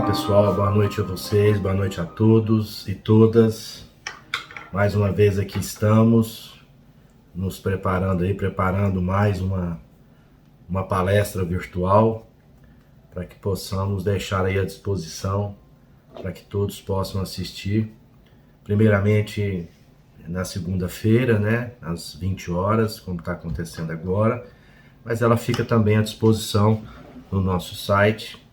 pessoal, boa noite a vocês, boa noite a todos e todas. Mais uma vez aqui estamos, nos preparando mais uma palestra virtual, para que possamos deixar aí à disposição, para que todos possam assistir. Primeiramente na segunda-feira, né, às 20 horas, como está acontecendo agora, mas ela fica também à disposição no nosso site,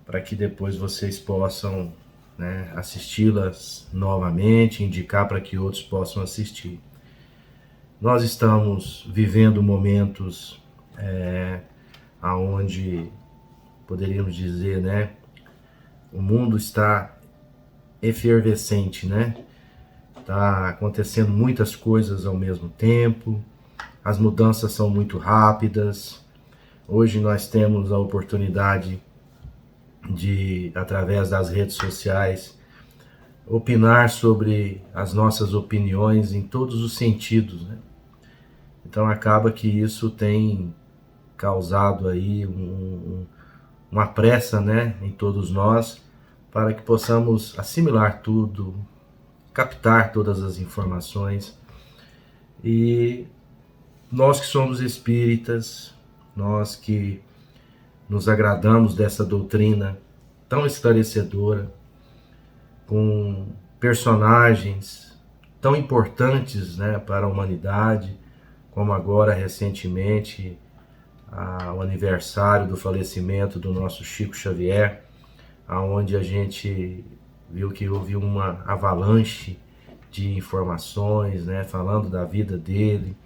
para que depois vocês possam, né, assisti-las novamente, indicar para que outros possam assistir. Nós estamos vivendo momentos onde poderíamos dizer, né, o mundo está efervescente, né? Está acontecendo muitas coisas ao mesmo tempo, as mudanças são muito rápidas. Hoje nós temos a oportunidade de, através das redes sociais, opinar sobre as nossas opiniões em todos os sentidos, né? Então acaba que isso tem causado aí uma pressa, né, em todos nós, para que possamos assimilar tudo, captar todas as informações. E nós que somos espíritas, nós que nos agradamos dessa doutrina tão esclarecedora, com personagens tão importantes, né, para a humanidade, como agora recentemente o aniversário do falecimento do nosso Chico Xavier, onde a gente viu que houve uma avalanche de informações, né, falando da vida dele.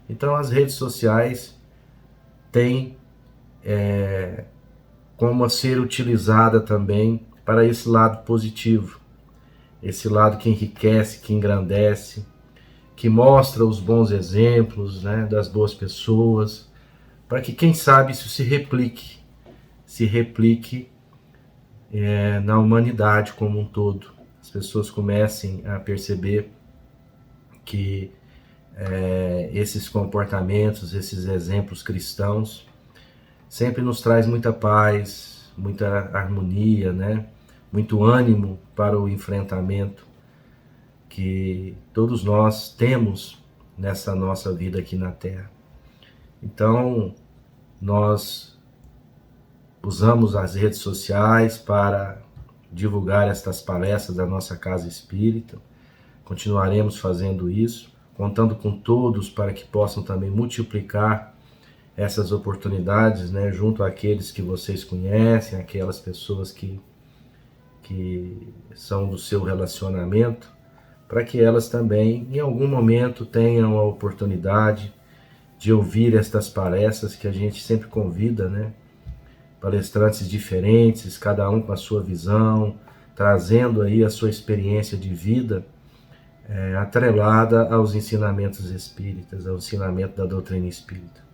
Então as redes sociais têm como a ser utilizada também para esse lado positivo, esse lado que enriquece, que engrandece, que mostra os bons exemplos, né, das boas pessoas, para que, quem sabe, isso se replique na humanidade como um todo. As pessoas comecem a perceber que esses comportamentos, esses exemplos cristãos, sempre nos traz muita paz, muita harmonia, né? Muito ânimo para o enfrentamento que todos nós temos nessa nossa vida aqui na Terra. Então, nós usamos as redes sociais para divulgar estas palestras da nossa Casa Espírita. Continuaremos fazendo isso, contando com todos para que possam também multiplicar essas oportunidades, né, junto àqueles que vocês conhecem, aquelas pessoas que são do seu relacionamento, para que elas também, em algum momento, tenham a oportunidade de ouvir estas palestras que a gente sempre convida, né, palestrantes diferentes, cada um com a sua visão, trazendo aí a sua experiência de vida, atrelada aos ensinamentos espíritas, ao ensinamento da doutrina espírita.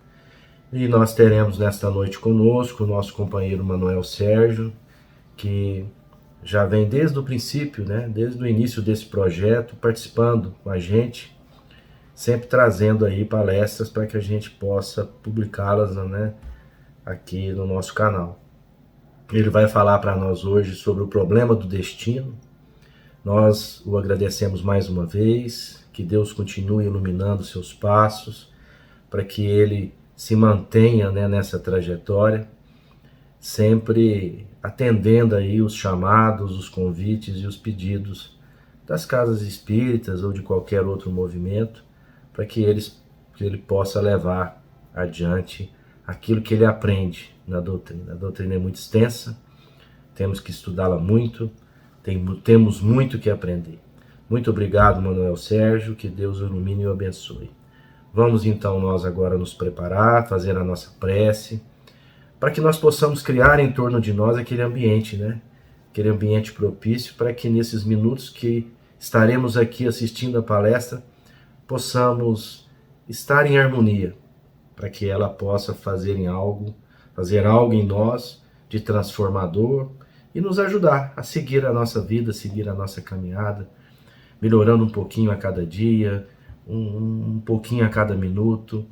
E nós teremos nesta noite conosco o nosso companheiro Manuel Sérgio, que já vem desde o princípio, né, desde o início desse projeto, participando com a gente, sempre trazendo aí palestras para que a gente possa publicá-las, né, aqui no nosso canal. Ele vai falar para nós hoje sobre o problema do destino. Nós o agradecemos mais uma vez, que Deus continue iluminando seus passos, para que ele se mantenha, né, nessa trajetória, sempre atendendo aí os chamados, os convites e os pedidos das casas espíritas ou de qualquer outro movimento, para que ele possa levar adiante aquilo que ele aprende na doutrina. A doutrina é muito extensa, temos que estudá-la muito, temos muito que aprender. Muito obrigado, Manuel Sérgio, que Deus o ilumine e o abençoe. Vamos então nós agora nos preparar, fazer a nossa prece, para que nós possamos criar em torno de nós aquele ambiente, né? Aquele ambiente propício para que nesses minutos que estaremos aqui assistindo a palestra, possamos estar em harmonia, para que ela possa fazer algo em nós de transformador e nos ajudar a seguir a nossa vida, seguir a nossa caminhada, melhorando um pouquinho a cada dia, um pouquinho a cada minuto,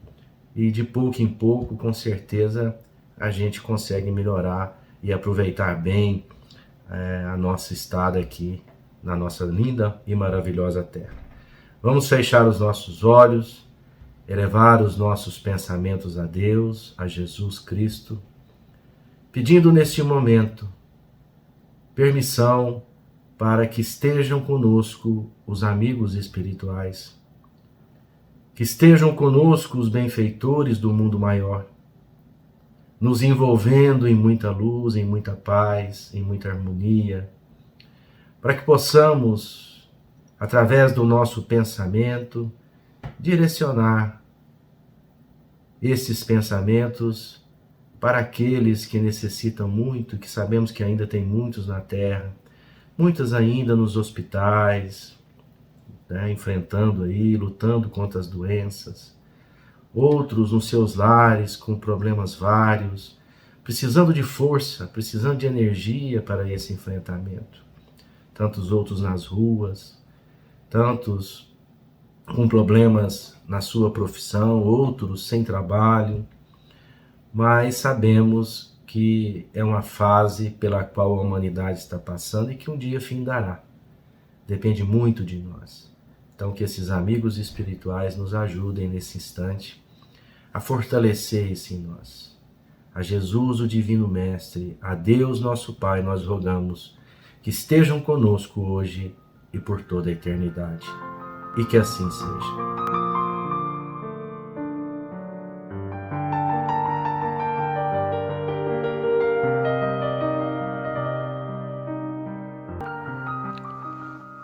e de pouco em pouco, com certeza, a gente consegue melhorar e aproveitar bem a nossa estada aqui na nossa linda e maravilhosa terra. Vamos fechar os nossos olhos, elevar os nossos pensamentos a Deus, a Jesus Cristo, pedindo neste momento permissão para que estejam conosco os amigos espirituais, que estejam conosco os benfeitores do mundo maior, nos envolvendo em muita luz, em muita paz, em muita harmonia, para que possamos, através do nosso pensamento, direcionar esses pensamentos para aqueles que necessitam muito, que sabemos que ainda tem muitos na Terra, muitos ainda nos hospitais, né, enfrentando aí, lutando contra as doenças, outros nos seus lares com problemas vários, precisando de força, precisando de energia para esse enfrentamento. Tantos outros nas ruas, tantos com problemas na sua profissão, outros sem trabalho, mas sabemos que é uma fase pela qual a humanidade está passando e que um dia findará. Depende muito de nós. Então, que esses amigos espirituais nos ajudem nesse instante a fortalecer isso em nós. A Jesus, o Divino Mestre, a Deus, nosso Pai, nós rogamos que estejam conosco hoje e por toda a eternidade. E que assim seja.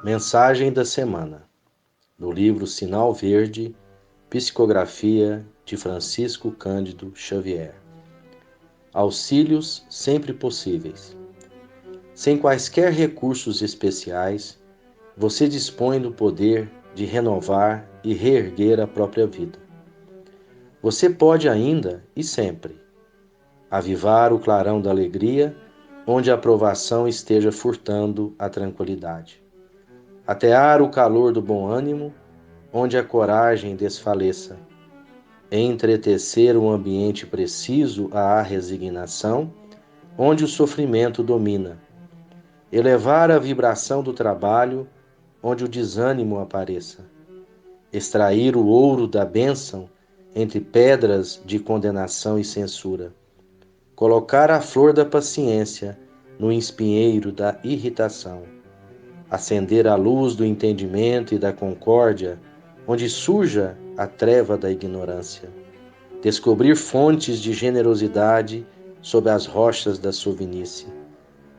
Mensagem da semana, do livro Sinal Verde, psicografia de Francisco Cândido Xavier. Auxílios sempre possíveis. Sem quaisquer recursos especiais, você dispõe do poder de renovar e reerguer a própria vida. Você pode ainda, e sempre, avivar o clarão da alegria onde a aprovação esteja furtando a tranquilidade. Atear o calor do bom ânimo onde a coragem desfaleça. Entretecer um ambiente preciso à resignação onde o sofrimento domina. Elevar a vibração do trabalho onde o desânimo apareça. Extrair o ouro da bênção entre pedras de condenação e censura. Colocar a flor da paciência no espinheiro da irritação. Acender a luz do entendimento e da concórdia onde surja a treva da ignorância. Descobrir fontes de generosidade sob as rochas da sovinice.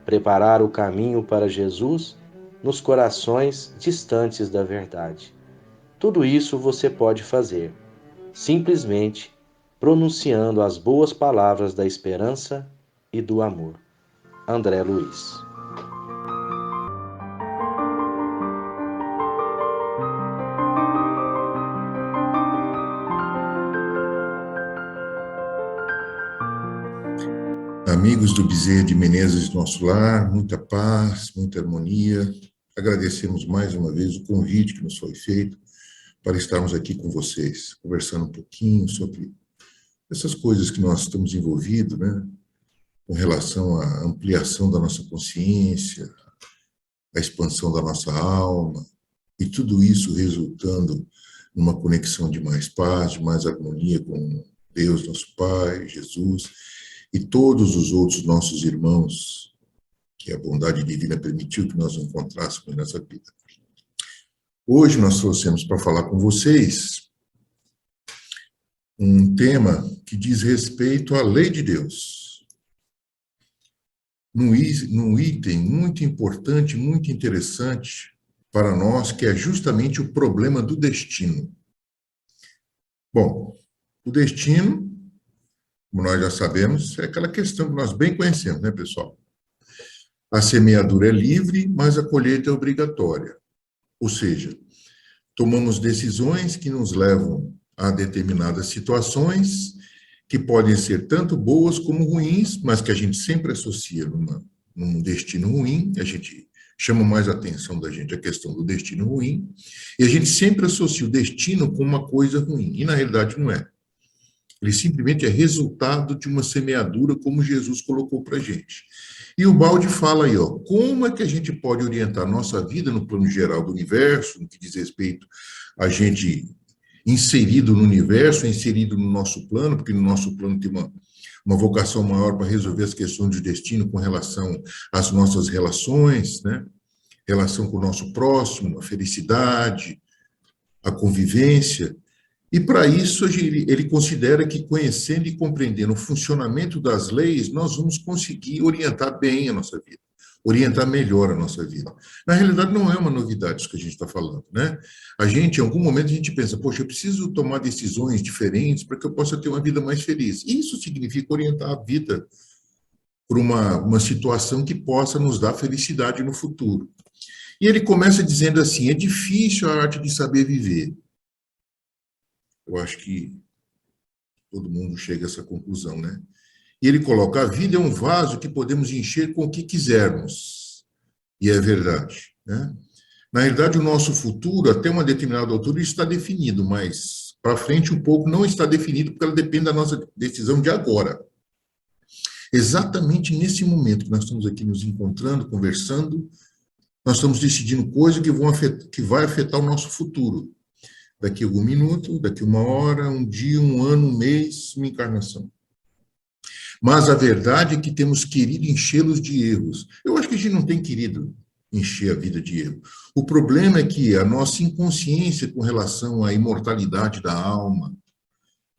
Preparar o caminho para Jesus nos corações distantes da verdade. Tudo isso você pode fazer, simplesmente pronunciando as boas palavras da esperança e do amor. André Luiz. Amigos do Bezerra de Menezes do nosso lar, muita paz, muita harmonia. Agradecemos mais uma vez o convite que nos foi feito para estarmos aqui com vocês, conversando um pouquinho sobre essas coisas que nós estamos envolvidos, né? Com relação à ampliação da nossa consciência, à expansão da nossa alma, e tudo isso resultando numa conexão de mais paz, de mais harmonia com Deus, nosso Pai, Jesus, e todos os outros nossos irmãos que a bondade divina permitiu que nós encontrássemos nessa vida. Hoje nós trouxemos para falar com vocês um tema que diz respeito à lei de Deus. Num item muito importante, muito interessante para nós, que é justamente o problema do destino. Bom, o destino, como nós já sabemos, é aquela questão que nós bem conhecemos, né, pessoal? A semeadura é livre, mas a colheita é obrigatória. Ou seja, tomamos decisões que nos levam a determinadas situações que podem ser tanto boas como ruins, mas que a gente sempre associa num destino ruim, a gente chama mais a atenção da gente a questão do destino ruim, e a gente sempre associa o destino com uma coisa ruim, e na realidade não é. Ele simplesmente é resultado de uma semeadura, como Jesus colocou para a gente. E o Balde fala aí, ó, como é que a gente pode orientar a nossa vida no plano geral do universo, no que diz respeito a gente inserido no universo, inserido no nosso plano, porque no nosso plano tem uma vocação maior para resolver as questões de destino com relação às nossas relações, né? Relação com o nosso próximo, a felicidade, a convivência. E para isso ele considera que conhecendo e compreendendo o funcionamento das leis, nós vamos conseguir orientar bem a nossa vida, orientar melhor a nossa vida. Na realidade, não é uma novidade isso que a gente está falando, né? A gente, em algum momento, a gente pensa, poxa, eu preciso tomar decisões diferentes para que eu possa ter uma vida mais feliz. Isso significa orientar a vida para uma situação que possa nos dar felicidade no futuro. E ele começa dizendo assim, é difícil a arte de saber viver. Eu acho que todo mundo chega a essa conclusão, né? E ele coloca, a vida é um vaso que podemos encher com o que quisermos. E é verdade, né? Na realidade, o nosso futuro, até uma determinada altura, está definido, mas para frente um pouco não está definido, porque ela depende da nossa decisão de agora. Exatamente nesse momento que nós estamos aqui nos encontrando, conversando, nós estamos decidindo coisas que vai afetar o nosso futuro. Daqui a algum minuto, daqui a uma hora, um dia, um ano, um mês, uma encarnação. Mas a verdade é que temos querido enchê-los de erros. Eu acho que a gente não tem querido encher a vida de erro. O problema é que a nossa inconsciência com relação à imortalidade da alma,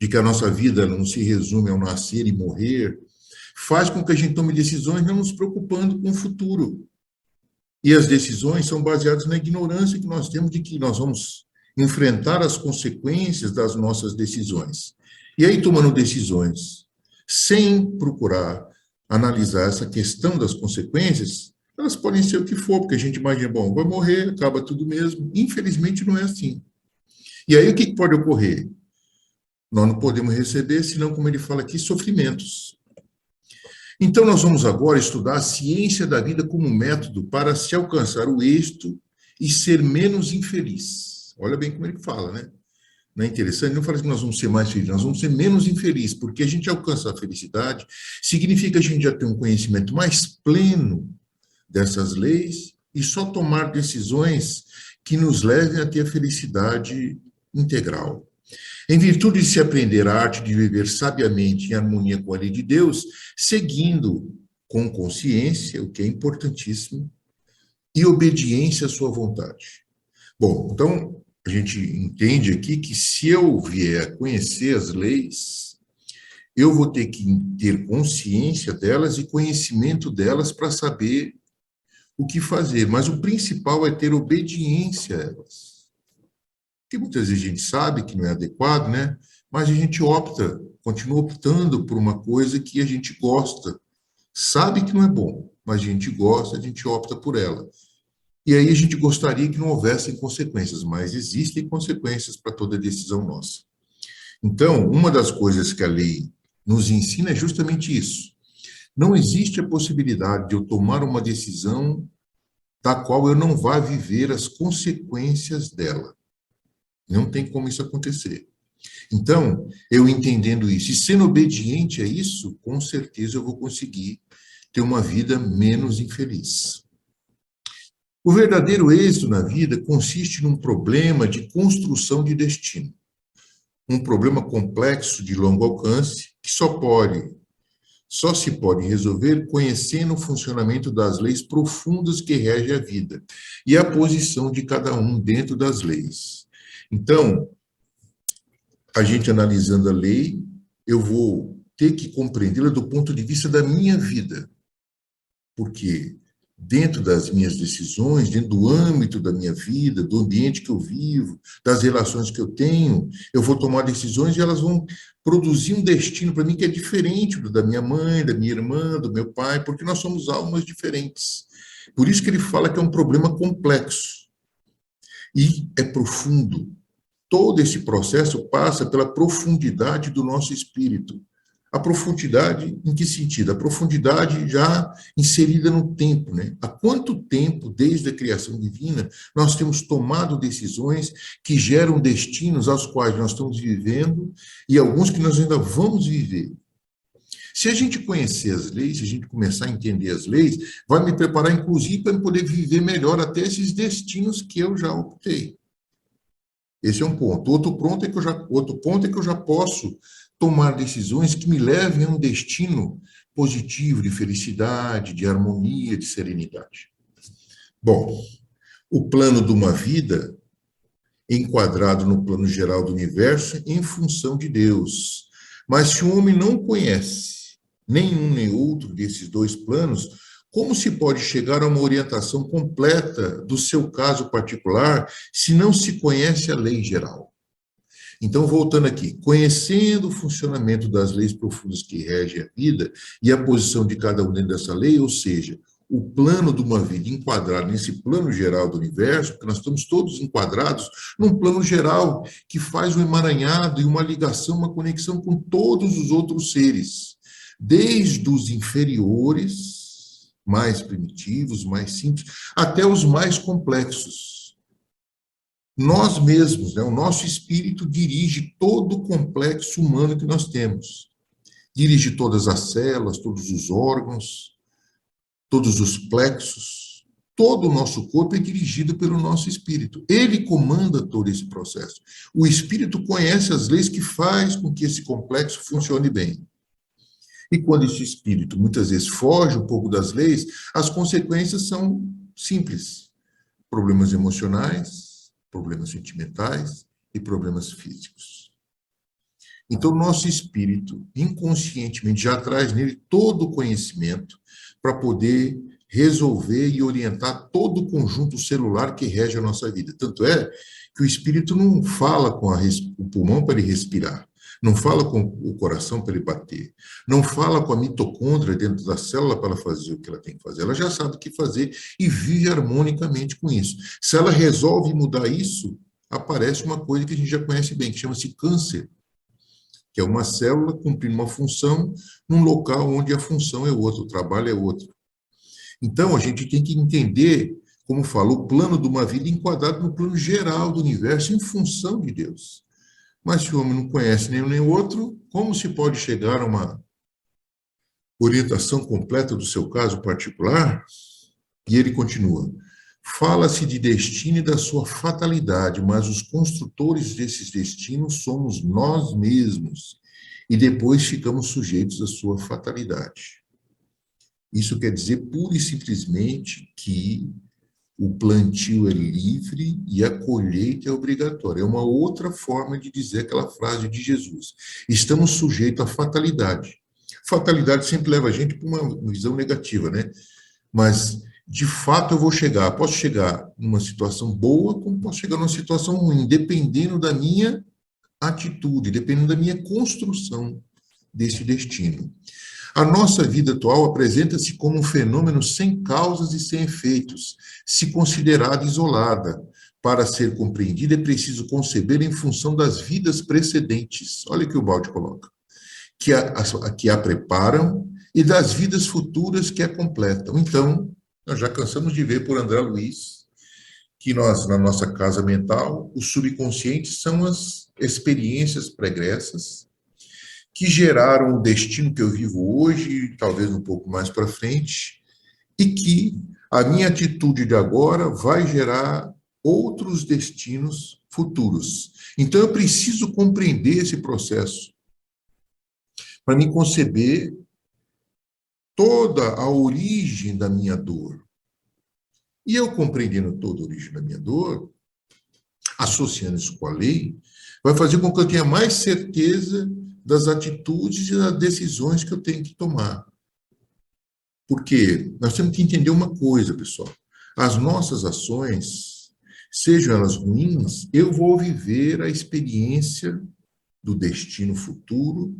de que a nossa vida não se resume ao nascer e morrer, faz com que a gente tome decisões não nos preocupando com o futuro. E as decisões são baseadas na ignorância que nós temos de que nós vamos enfrentar as consequências das nossas decisões. E aí, tomando decisões sem procurar analisar essa questão das consequências, elas podem ser o que for, porque a gente imagina, bom, vai morrer, acaba tudo mesmo. Infelizmente, não é assim. E aí, o que pode ocorrer? Nós não podemos receber, senão, como ele fala aqui, sofrimentos. Então, nós vamos agora estudar a ciência da vida como método para se alcançar o êxito e ser menos infeliz. Olha bem como ele fala, né? Não é interessante? Ele não fala que nós vamos ser mais felizes, nós vamos ser menos infelizes, porque a gente alcança a felicidade, significa a gente já ter um conhecimento mais pleno dessas leis e só tomar decisões que nos levem a ter a felicidade integral. Em virtude de se aprender a arte de viver sabiamente em harmonia com a lei de Deus, seguindo com consciência, o que é importantíssimo, e obediência à sua vontade. Bom, então, a gente entende aqui que se eu vier a conhecer as leis, eu vou ter que ter consciência delas e conhecimento delas para saber o que fazer. Mas o principal é ter obediência a elas. Porque muitas vezes a gente sabe que não é adequado, né? Mas a gente opta, continua optando por uma coisa que a gente gosta. Sabe que não é bom, mas a gente gosta, a gente opta por ela. E aí a gente gostaria que não houvessem consequências, mas existem consequências para toda decisão nossa. Então, uma das coisas que a lei nos ensina é justamente isso. Não existe a possibilidade de eu tomar uma decisão da qual eu não vá viver as consequências dela. Não tem como isso acontecer. Então, eu entendendo isso e sendo obediente a isso, com certeza eu vou conseguir ter uma vida menos infeliz. O verdadeiro êxito na vida consiste num problema de construção de destino. Um problema complexo de longo alcance que só se pode resolver conhecendo o funcionamento das leis profundas que regem a vida e a posição de cada um dentro das leis. Então, a gente analisando a lei, eu vou ter que compreendê-la do ponto de vista da minha vida. Porque dentro das minhas decisões, dentro do âmbito da minha vida, do ambiente que eu vivo, das relações que eu tenho, eu vou tomar decisões e elas vão produzir um destino para mim que é diferente do da minha mãe, da minha irmã, do meu pai, porque nós somos almas diferentes. Por isso que ele fala que é um problema complexo e é profundo. Todo esse processo passa pela profundidade do nosso espírito. A profundidade, em que sentido? A profundidade já inserida no tempo, né? Há quanto tempo, desde a criação divina, nós temos tomado decisões que geram destinos aos quais nós estamos vivendo e alguns que nós ainda vamos viver. Se a gente conhecer as leis, se a gente começar a entender as leis, vai me preparar, inclusive, para poder viver melhor até esses destinos que eu já optei. Esse é um ponto. Outro ponto é que eu já posso tomar decisões que me levem a um destino positivo, de felicidade, de harmonia, de serenidade. Bom, o plano de uma vida enquadrado no plano geral do universo em função de Deus. Mas se o homem não conhece nenhum nem outro desses dois planos, como se pode chegar a uma orientação completa do seu caso particular se não se conhece a lei geral? Então, voltando aqui, conhecendo o funcionamento das leis profundas que regem a vida e a posição de cada um dentro dessa lei, ou seja, o plano de uma vida enquadrado nesse plano geral do universo, porque nós estamos todos enquadrados num plano geral que faz um emaranhado e uma ligação, uma conexão com todos os outros seres, desde os inferiores, mais primitivos, mais simples, até os mais complexos. Nós mesmos, né, o nosso espírito dirige todo o complexo humano que nós temos. Dirige todas as células, todos os órgãos, todos os plexos, todo o nosso corpo é dirigido pelo nosso espírito. Ele comanda todo esse processo. O espírito conhece as leis que faz com que esse complexo funcione bem. E quando esse espírito muitas vezes foge um pouco das leis, as consequências são simples. Problemas emocionais, problemas sentimentais e problemas físicos. Então, o nosso espírito, inconscientemente, já traz nele todo o conhecimento para poder resolver e orientar todo o conjunto celular que rege a nossa vida. Tanto é que o espírito não fala com o pulmão para ele respirar, não fala com o coração para ele bater, não fala com a mitocôndria dentro da célula para ela fazer o que ela tem que fazer. Ela já sabe o que fazer e vive harmonicamente com isso. Se ela resolve mudar isso, aparece uma coisa que a gente já conhece bem, que chama-se câncer, que é uma célula cumprindo uma função num local onde a função é outra, o trabalho é outro. Então, a gente tem que entender, como falo, o plano de uma vida enquadrado no plano geral do universo em função de Deus. Mas se o homem não conhece nenhum nem outro, como se pode chegar a uma orientação completa do seu caso particular? E ele continua: fala-se de destino e da sua fatalidade, mas os construtores desses destinos somos nós mesmos, e depois ficamos sujeitos à sua fatalidade. Isso quer dizer pura e simplesmente que o plantio é livre e a colheita é obrigatória. É uma outra forma de dizer aquela frase de Jesus. Estamos sujeitos à fatalidade. Fatalidade sempre leva a gente para uma visão negativa, né? Mas, de fato, eu vou chegar. Posso chegar numa situação boa, como posso chegar numa situação ruim, dependendo da minha atitude, dependendo da minha construção desse destino. A nossa vida atual apresenta-se como um fenômeno sem causas e sem efeitos, se considerada isolada. Para ser compreendida, é preciso conceber em função das vidas precedentes. Olha o que o Balde coloca. Que a preparam e das vidas futuras que a completam. Então, nós já cansamos de ver por André Luiz que nós, na nossa casa mental, os subconscientes são as experiências pregressas que geraram o destino que eu vivo hoje, talvez um pouco mais para frente, e que a minha atitude de agora vai gerar outros destinos futuros. Então, eu preciso compreender esse processo para me conceber toda a origem da minha dor. E eu compreendendo toda a origem da minha dor, associando isso com a lei, vai fazer com que eu tenha mais certeza das atitudes e das decisões que eu tenho que tomar. Porque nós temos que entender uma coisa, pessoal. As nossas ações, sejam elas ruins, eu vou viver a experiência do destino futuro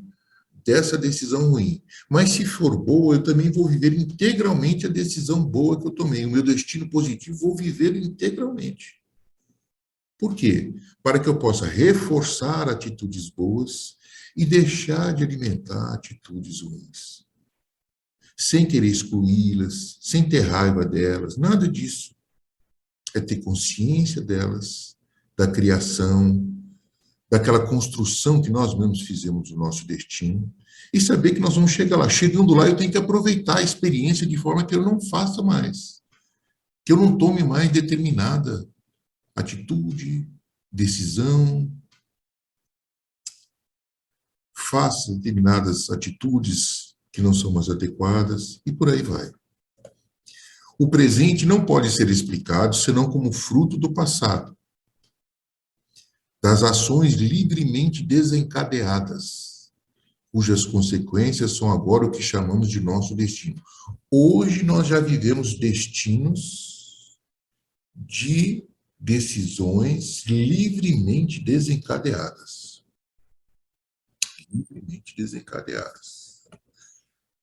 dessa decisão ruim. Mas se for boa, eu também vou viver integralmente a decisão boa que eu tomei. O meu destino positivo, vou viver integralmente. Por quê? Para que eu possa reforçar atitudes boas e deixar de alimentar atitudes ruins. Sem querer excluí-las, sem ter raiva delas, nada disso. É ter consciência delas, da criação, daquela construção que nós mesmos fizemos do nosso destino, e saber que nós vamos chegar lá. Chegando lá, eu tenho que aproveitar a experiência de forma que eu não faça mais, que eu não tome mais determinada atitude, decisão, faça determinadas atitudes que não são mais adequadas, e por aí vai. O presente não pode ser explicado senão como fruto do passado, das ações livremente desencadeadas, cujas consequências são agora o que chamamos de nosso destino. Hoje nós já vivemos destinos de decisões livremente desencadeadas. Livremente desencadeadas.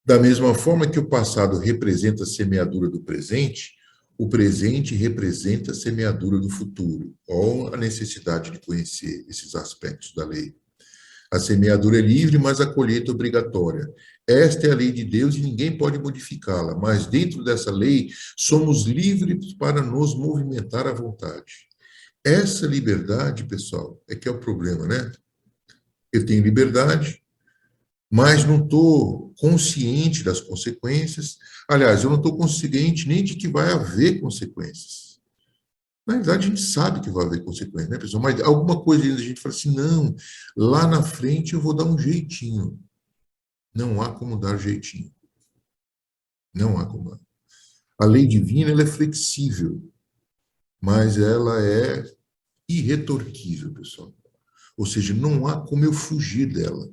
Da mesma forma que o passado representa a semeadura do presente, o presente representa a semeadura do futuro. Ou a necessidade de conhecer esses aspectos da lei. A semeadura é livre, mas a colheita é obrigatória. Esta é a lei de Deus e ninguém pode modificá-la, mas dentro dessa lei somos livres para nos movimentar à vontade. Essa liberdade, pessoal, é que é o problema, né? Eu tenho liberdade, mas não estou consciente das consequências. Aliás, eu não estou consciente nem de que vai haver consequências. Na verdade, a gente sabe que vai haver consequências, né, pessoal? Mas alguma coisa a gente fala assim, não, lá na frente eu vou dar um jeitinho. Não há como dar jeitinho. Não há como dar. A lei divina, ela é flexível, mas ela é irretorquível, pessoal. Ou seja, não há como eu fugir dela.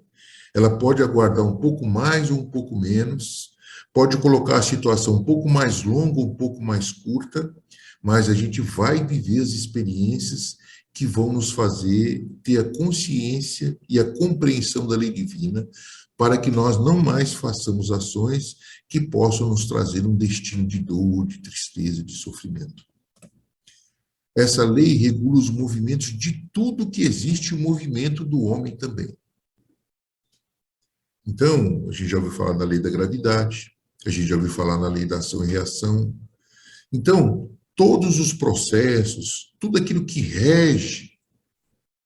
Ela pode aguardar um pouco mais ou um pouco menos, pode colocar a situação um pouco mais longa ou um pouco mais curta, mas a gente vai viver as experiências que vão nos fazer ter a consciência e a compreensão da lei divina, para que nós não mais façamos ações que possam nos trazer um destino de dor, de tristeza, de sofrimento. Essa lei regula os movimentos de tudo que existe, o movimento do homem também. Então, a gente já ouviu falar na lei da gravidade, a gente já ouviu falar na lei da ação e reação. Então, todos os processos, tudo aquilo que rege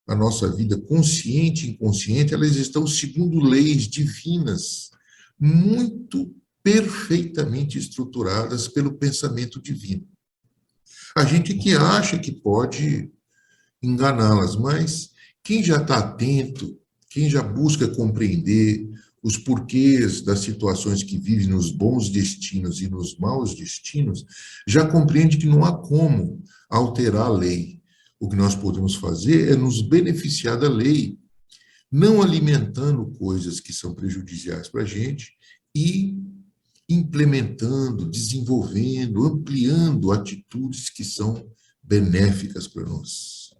a nossa vida, consciente e inconsciente, elas estão segundo leis divinas, muito perfeitamente estruturadas pelo pensamento divino. A gente que acha que pode enganá-las, mas quem já está atento, quem já busca compreender os porquês das situações que vive nos bons destinos e nos maus destinos, já compreende que não há como alterar a lei. O que nós podemos fazer é nos beneficiar da lei, não alimentando coisas que são prejudiciais para a gente e implementando, desenvolvendo, ampliando atitudes que são benéficas para nós.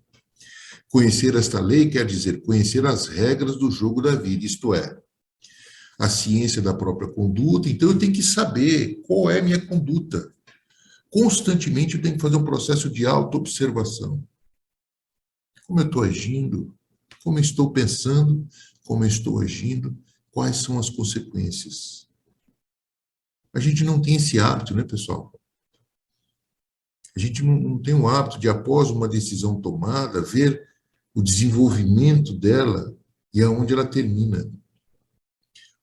Conhecer esta lei quer dizer conhecer as regras do jogo da vida, isto é, a ciência da própria conduta. Então, eu tenho que saber qual é a minha conduta. Constantemente, eu tenho que fazer um processo de autoobservação. Como eu estou agindo? Como eu estou pensando? Como eu estou agindo? Quais são as consequências? A gente não tem esse hábito, né, pessoal? A gente não tem o hábito de, após uma decisão tomada, ver o desenvolvimento dela e aonde ela termina.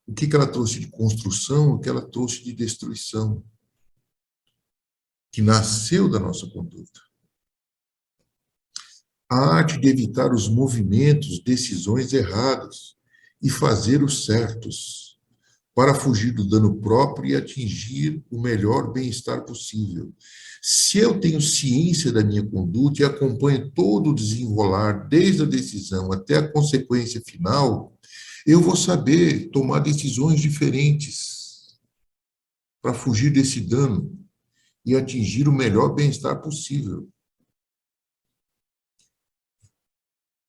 O que ela trouxe de construção, o que ela trouxe de destruição, que nasceu da nossa conduta. A arte de evitar os movimentos, decisões erradas e fazer os certos, para fugir do dano próprio e atingir o melhor bem-estar possível. Se eu tenho ciência da minha conduta e acompanho todo o desenrolar, desde a decisão até a consequência final, eu vou saber tomar decisões diferentes para fugir desse dano e atingir o melhor bem-estar possível.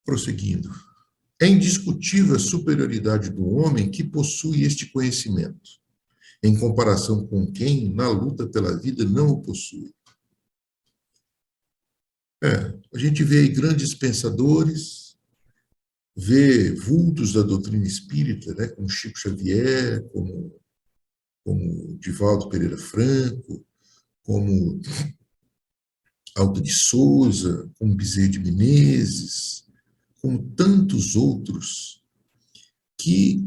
Prosseguindo. É indiscutível a superioridade do homem que possui este conhecimento, em comparação com quem, na luta pela vida, não o possui. A gente vê aí grandes pensadores, vê vultos da doutrina espírita, né, como Chico Xavier, como Divaldo Pereira Franco, como Alto de Souza, como Bezerra de Menezes, como tantos outros, que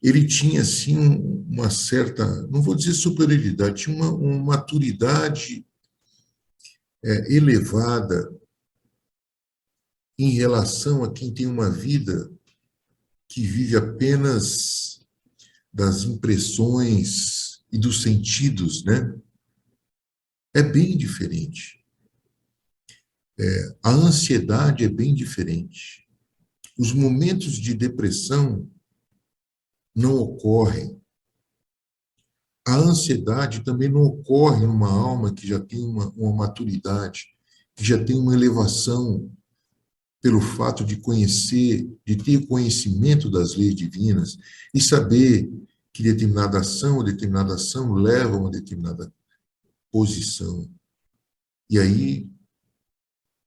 ele tinha, assim, uma certa, não vou dizer superioridade, tinha uma maturidade elevada em relação a quem tem uma vida que vive apenas das impressões e dos sentidos, né? É bem diferente. A ansiedade é bem diferente. Os momentos de depressão não ocorrem. A ansiedade também não ocorre numa alma que já tem uma maturidade, que já tem uma elevação pelo fato de conhecer, de ter conhecimento das leis divinas e saber que determinada ação ou determinada ação leva a uma determinada posição. E aí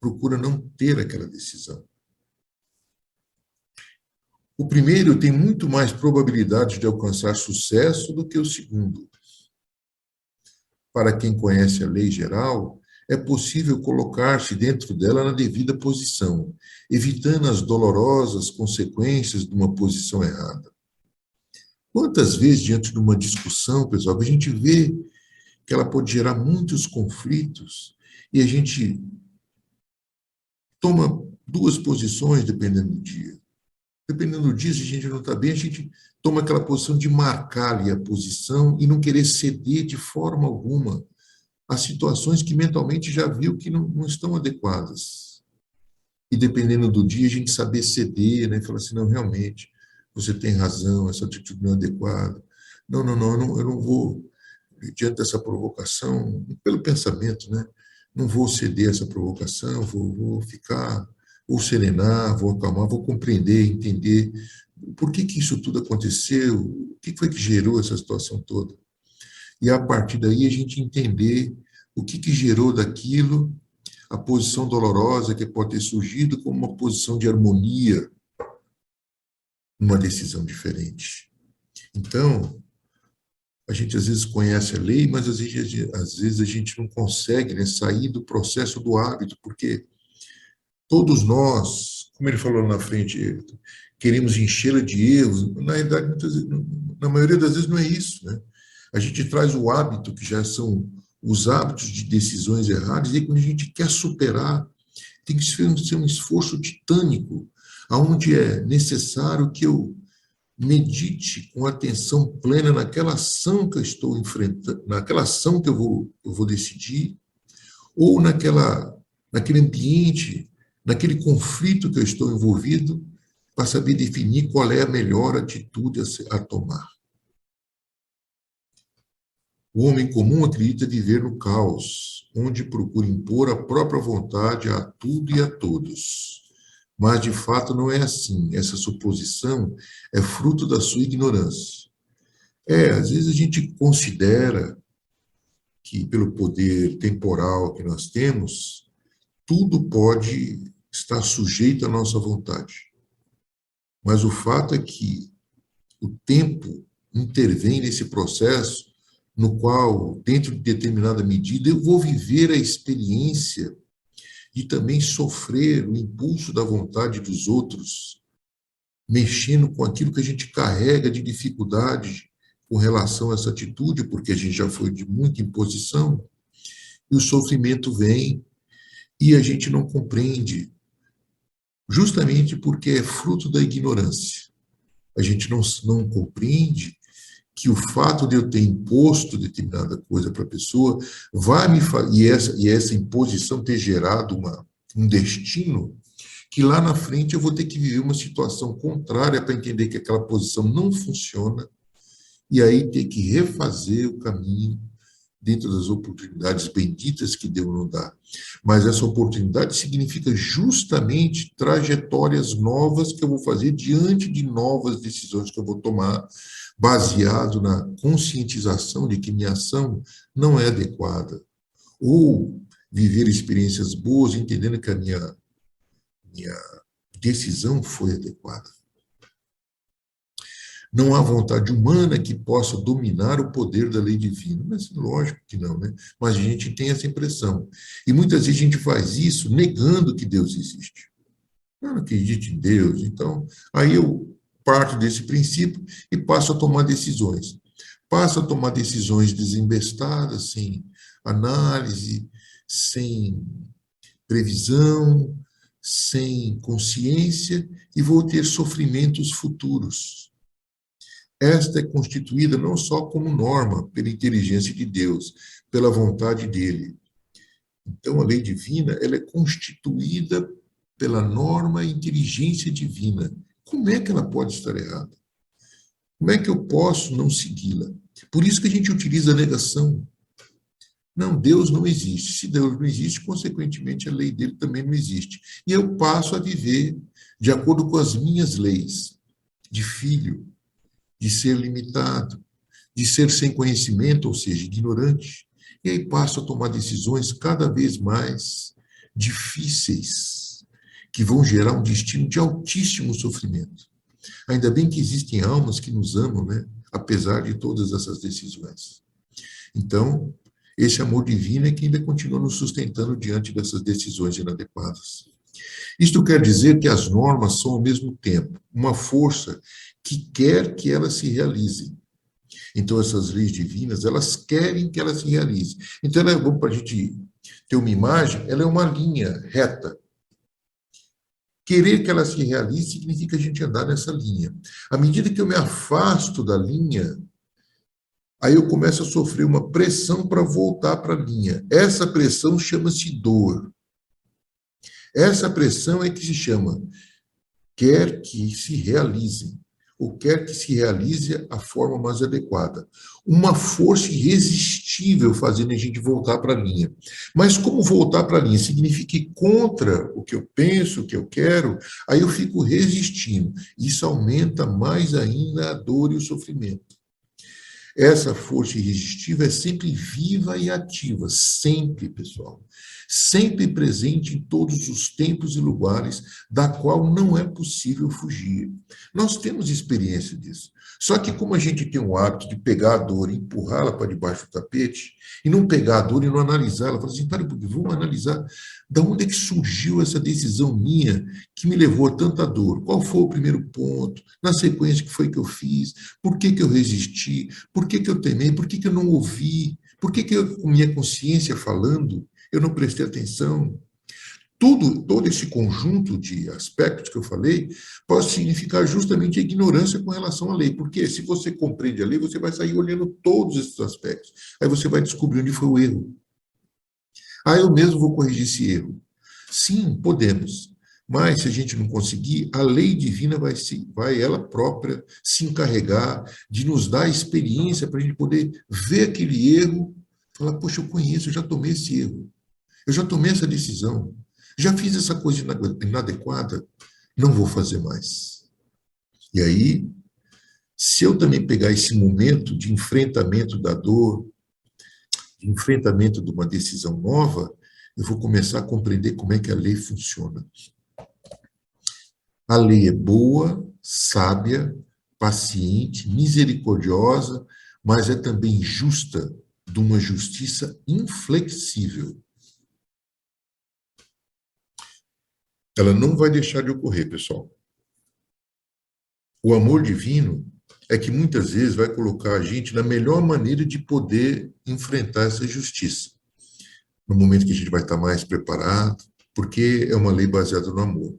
procura não ter aquela decisão. O primeiro tem muito mais probabilidade de alcançar sucesso do que o segundo. Para quem conhece a lei geral, é possível colocar-se dentro dela na devida posição, evitando as dolorosas consequências de uma posição errada. Quantas vezes, diante de uma discussão, pessoal, a gente vê que ela pode gerar muitos conflitos e a gente toma duas posições dependendo do dia. Dependendo do dia, se a gente não está bem, a gente toma aquela posição de marcar ali a posição e não querer ceder de forma alguma a situações que mentalmente já viu que não estão adequadas. E dependendo do dia, a gente saber ceder, né? Falar assim, não, realmente, você tem razão, essa atitude não é adequada. Não, eu não vou, diante dessa provocação, pelo pensamento, né? Não vou ceder a essa provocação, vou ficar, vou serenar, vou acalmar, vou compreender, entender por que isso tudo aconteceu, o que foi que gerou essa situação toda. E a partir daí a gente entender o que gerou daquilo, a posição dolorosa que pode ter surgido como uma posição de harmonia numa decisão diferente. Então, a gente às vezes conhece a lei, mas às vezes a gente não consegue, né, sair do processo do hábito, porque todos nós, como ele falou na frente, queremos enchê-la de erros. Na realidade, na maioria das vezes não é isso, né? A gente traz o hábito, que já são os hábitos de decisões erradas, e quando a gente quer superar, tem que ser um esforço titânico, aonde é necessário que eu medite com atenção plena naquela ação que eu estou enfrentando, naquela ação que eu vou decidir, ou naquele ambiente, naquele conflito que eu estou envolvido, para saber definir qual é a melhor atitude a tomar. O homem comum acredita viver no caos, onde procura impor a própria vontade a tudo e a todos. Mas, de fato, não é assim. Essa suposição é fruto da sua ignorância. Às vezes a gente considera que, pelo poder temporal que nós temos, tudo pode estar sujeito à nossa vontade. Mas o fato é que o tempo intervém nesse processo no qual, dentro de determinada medida, eu vou viver a experiência de também sofrer o impulso da vontade dos outros, mexendo com aquilo que a gente carrega de dificuldade com relação a essa atitude, porque a gente já foi de muita imposição, e o sofrimento vem e a gente não compreende, justamente porque é fruto da ignorância. A gente não compreende que o fato de eu ter imposto determinada coisa para a pessoa vai e essa imposição ter gerado um destino que lá na frente eu vou ter que viver uma situação contrária para entender que aquela posição não funciona e aí ter que refazer o caminho dentro das oportunidades benditas que Deus nos dá. Mas essa oportunidade significa justamente trajetórias novas que eu vou fazer diante de novas decisões que eu vou tomar, baseado na conscientização de que minha ação não é adequada. Ou viver experiências boas, entendendo que a minha decisão foi adequada. Não há vontade humana que possa dominar o poder da lei divina. Mas lógico que não, né? Mas a gente tem essa impressão. E muitas vezes a gente faz isso negando que Deus existe. Eu não acredito em Deus. Então, aí eu parto desse princípio e passo a tomar decisões. Passo a tomar decisões desembestadas, sem análise, sem previsão, sem consciência, e vou ter sofrimentos futuros. Esta é constituída não só como norma pela inteligência de Deus, pela vontade dele. Então, a lei divina, ela é constituída pela norma e inteligência divina. Como é que ela pode estar errada? Como é que eu posso não segui-la? Por isso que a gente utiliza a negação. Não, Deus não existe. Se Deus não existe, consequentemente, a lei dele também não existe. E eu passo a viver de acordo com as minhas leis de filho, de ser limitado, de ser sem conhecimento, ou seja, ignorante. E aí passo a tomar decisões cada vez mais difíceis, que vão gerar um destino de altíssimo sofrimento. Ainda bem que existem almas que nos amam, né? Apesar de todas essas decisões. Então, esse amor divino é que ainda continua nos sustentando diante dessas decisões inadequadas. Isto quer dizer que as normas são, ao mesmo tempo, uma força que quer que elas se realizem. Então, essas leis divinas, elas querem que elas se realizem. Então, para a gente ter uma imagem, ela é uma linha reta. Querer que ela se realize significa a gente andar nessa linha. À medida que eu me afasto da linha, aí eu começo a sofrer uma pressão para voltar para a linha. Essa pressão chama-se dor. Essa pressão é que se chama quer que se realize, ou quer que se realize a forma mais adequada. Uma força irresistível fazendo a gente voltar para a linha. Mas como voltar para a linha significa ir contra o que eu penso, o que eu quero, aí eu fico resistindo. Isso aumenta mais ainda a dor e o sofrimento. Essa força irresistível é sempre viva e ativa, sempre, pessoal. Sempre presente em todos os tempos e lugares, da qual não é possível fugir. Nós temos experiência disso. Só que como a gente tem o hábito de pegar a dor e empurrá-la para debaixo do tapete, e não pegar a dor e não analisá-la, falar assim, para, vamos analisar de onde é que surgiu essa decisão minha que me levou a tanta dor? Qual foi o primeiro ponto? Na sequência, o que foi que eu fiz? Por que que eu resisti? Por que que eu temei? Por que que eu não ouvi? Por que que eu, com minha consciência falando, eu não prestei atenção? Todo esse conjunto de aspectos que eu falei pode significar justamente a ignorância com relação à lei, porque se você compreende a lei, você vai sair olhando todos esses aspectos. Aí você vai descobrir onde foi o erro. Ah, eu mesmo vou corrigir esse erro. Sim, podemos. Mas se a gente não conseguir, a lei divina vai ela própria se encarregar de nos dar a experiência para a gente poder ver aquele erro, falar, poxa, eu conheço, eu já tomei esse erro, eu já tomei essa decisão, já fiz essa coisa inadequada, não vou fazer mais. E aí, se eu também pegar esse momento de enfrentamento da dor, de enfrentamento de uma decisão nova, eu vou começar a compreender como é que a lei funciona. A lei é boa, sábia, paciente, misericordiosa, mas é também justa, de uma justiça inflexível. Ela não vai deixar de ocorrer, pessoal. O amor divino é que muitas vezes vai colocar a gente na melhor maneira de poder enfrentar essa justiça. No momento que a gente vai estar mais preparado, porque é uma lei baseada no amor.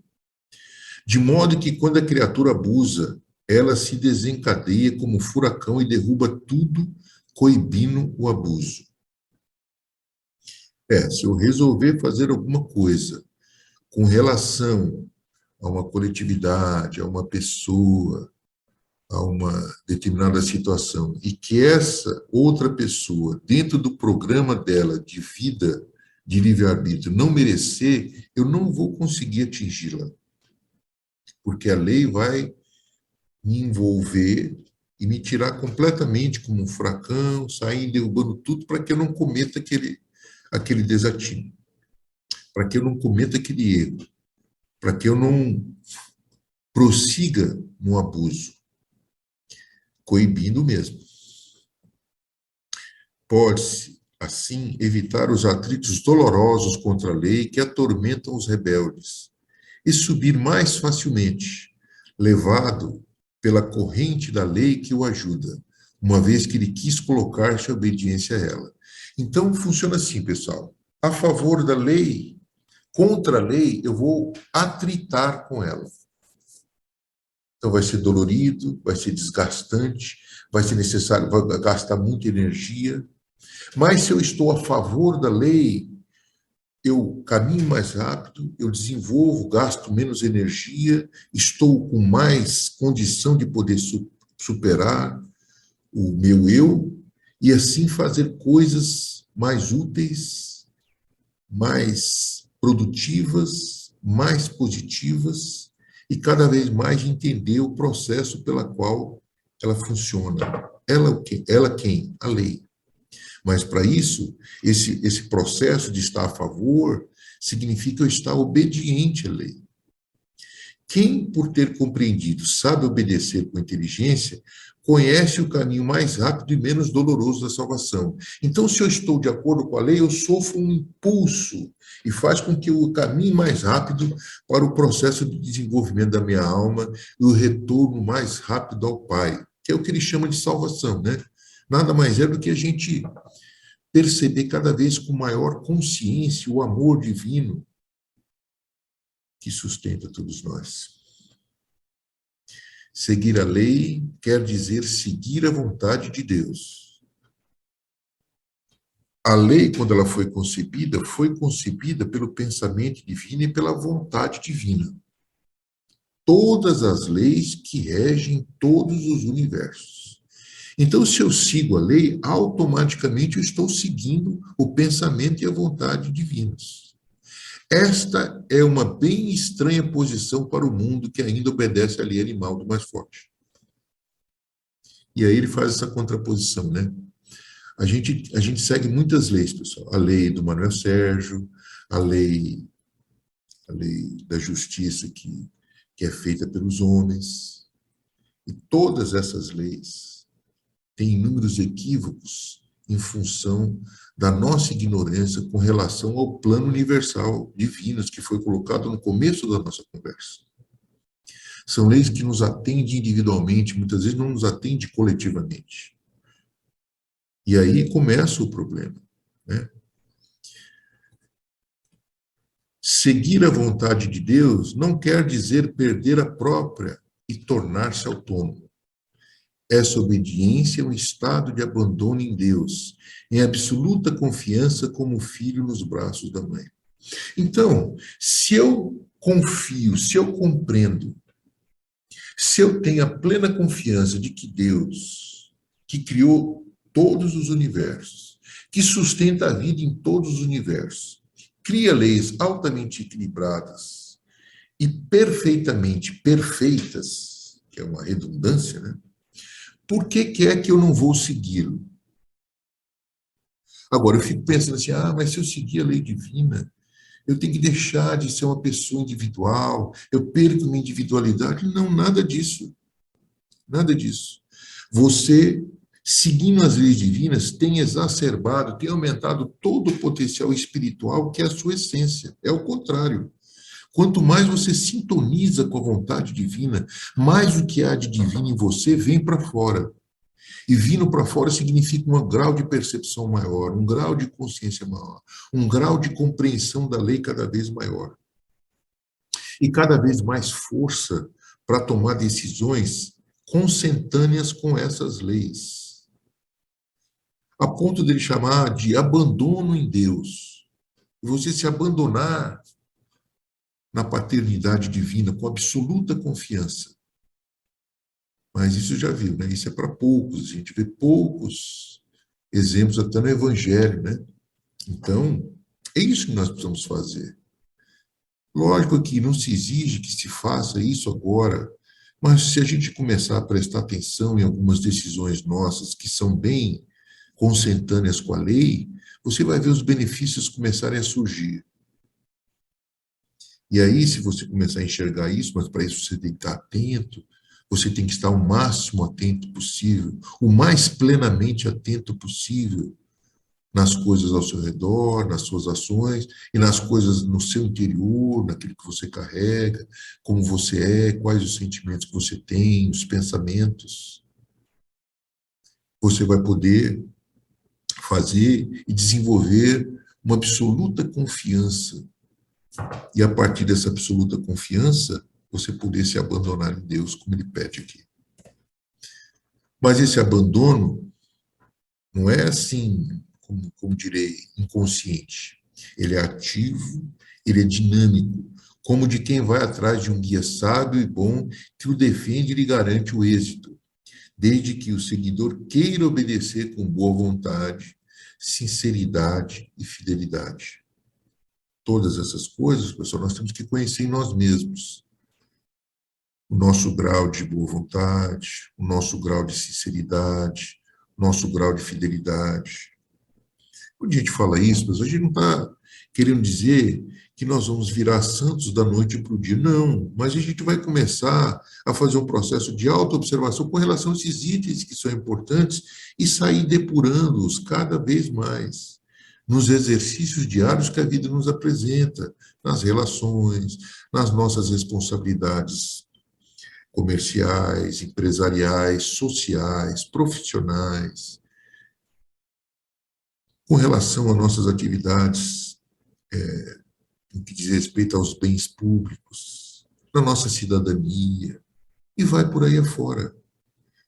De modo que quando a criatura abusa, ela se desencadeia como um furacão e derruba tudo, coibindo o abuso. Se eu resolver fazer alguma coisa com relação a uma coletividade, a uma pessoa, a uma determinada situação, e que essa outra pessoa, dentro do programa dela de vida, de livre-arbítrio, não merecer, eu não vou conseguir atingi-la. Porque a lei vai me envolver e me tirar completamente como um furacão, sair derrubando tudo para que eu não cometa aquele desatino. para que eu não cometa aquele erro, para que eu não prossiga no abuso, coibindo mesmo. Pode-se, assim, evitar os atritos dolorosos contra a lei que atormentam os rebeldes e subir mais facilmente, levado pela corrente da lei que o ajuda, uma vez que ele quis colocar-se em obediência a ela. Então, funciona assim, pessoal. A favor da lei, contra a lei, eu vou atritar com ela. Então, vai ser dolorido, vai ser desgastante, vai ser necessário, vai gastar muita energia. Mas se eu estou a favor da lei, eu caminho mais rápido, eu desenvolvo, gasto menos energia, estou com mais condição de poder superar o meu eu e assim fazer coisas mais úteis, mais produtivas, mais positivas e cada vez mais entender o processo pela qual ela funciona. Ela o quê? Ela quem? A lei. Mas para isso, esse processo de estar a favor significa eu estar obediente à lei. Quem, por ter compreendido, sabe obedecer com inteligência, conhece o caminho mais rápido e menos doloroso da salvação. Então, se eu estou de acordo com a lei, eu sofro um impulso e faz com que eu caminhe mais rápido para o processo de desenvolvimento da minha alma e o retorno mais rápido ao Pai, que é o que ele chama de salvação, né? Nada mais é do que a gente perceber cada vez com maior consciência o amor divino que sustenta todos nós. Seguir a lei quer dizer seguir a vontade de Deus. A lei, quando ela foi concebida pelo pensamento divino e pela vontade divina. Todas as leis que regem todos os universos. Então, se eu sigo a lei, automaticamente eu estou seguindo o pensamento e a vontade divinos. Esta é uma bem estranha posição para o mundo que ainda obedece à lei animal do mais forte. E aí ele faz essa contraposição, né? A gente segue muitas leis, pessoal. A lei do Manuel Sérgio, a lei da justiça que é feita pelos homens. E todas essas leis têm inúmeros equívocos em função da nossa ignorância com relação ao plano universal divino que foi colocado no começo da nossa conversa. São leis que nos atendem individualmente, muitas vezes não nos atendem coletivamente. E aí começa o problema, né? Seguir a vontade de Deus não quer dizer perder a própria e tornar-se autônomo. Essa obediência é um estado de abandono em Deus, em absoluta confiança como filho nos braços da mãe. Então, se eu confio, se eu compreendo, se eu tenho a plena confiança de que Deus, que criou todos os universos, que sustenta a vida em todos os universos, cria leis altamente equilibradas e perfeitamente perfeitas, que é uma redundância, né? Por que é que eu não vou segui-lo? Agora, eu fico pensando assim, mas se eu seguir a lei divina, eu tenho que deixar de ser uma pessoa individual, eu perco minha individualidade. Não, nada disso. Nada disso. Você, seguindo as leis divinas, tem exacerbado, tem aumentado todo o potencial espiritual que é a sua essência. É o contrário. Quanto mais você sintoniza com a vontade divina, mais o que há de divino em você vem para fora. E vindo para fora significa um grau de percepção maior, um grau de consciência maior, um grau de compreensão da lei cada vez maior. E cada vez mais força para tomar decisões consentâneas com essas leis. A ponto dele chamar de abandono em Deus. Você se abandonar na paternidade divina com absoluta confiança. Mas isso já viu, né? Isso é para poucos. A gente vê poucos exemplos até no Evangelho, né? Então, é isso que nós precisamos fazer. Lógico que não se exige que se faça isso agora, mas se a gente começar a prestar atenção em algumas decisões nossas que são bem consentâneas com a lei, você vai ver os benefícios começarem a surgir. E aí, se você começar a enxergar isso, mas para isso você tem que estar atento, você tem que estar o máximo atento possível, o mais plenamente atento possível nas coisas ao seu redor, nas suas ações e nas coisas no seu interior, naquilo que você carrega, como você é, quais os sentimentos que você tem, os pensamentos. Você vai poder fazer e desenvolver uma absoluta confiança. E a partir dessa absoluta confiança, você poder se abandonar em Deus, como ele pede aqui. Mas esse abandono não é assim, como direi, inconsciente. Ele é ativo, ele é dinâmico, como de quem vai atrás de um guia sábio e bom que o defende e lhe garante o êxito, desde que o seguidor queira obedecer com boa vontade, sinceridade e fidelidade. Todas essas coisas, pessoal, nós temos que conhecer em nós mesmos. O nosso grau de boa vontade, o nosso grau de sinceridade, o nosso grau de fidelidade. Quando a gente fala isso, mas a gente não está querendo dizer que nós vamos virar santos da noite para o dia. Não, mas a gente vai começar a fazer um processo de autoobservação com relação a esses itens que são importantes e sair depurando-os cada vez mais nos exercícios diários que a vida nos apresenta, nas relações, nas nossas responsabilidades comerciais, empresariais, sociais, profissionais, com relação a nossas atividades no que diz respeito aos bens públicos, na nossa cidadania, e vai por aí afora.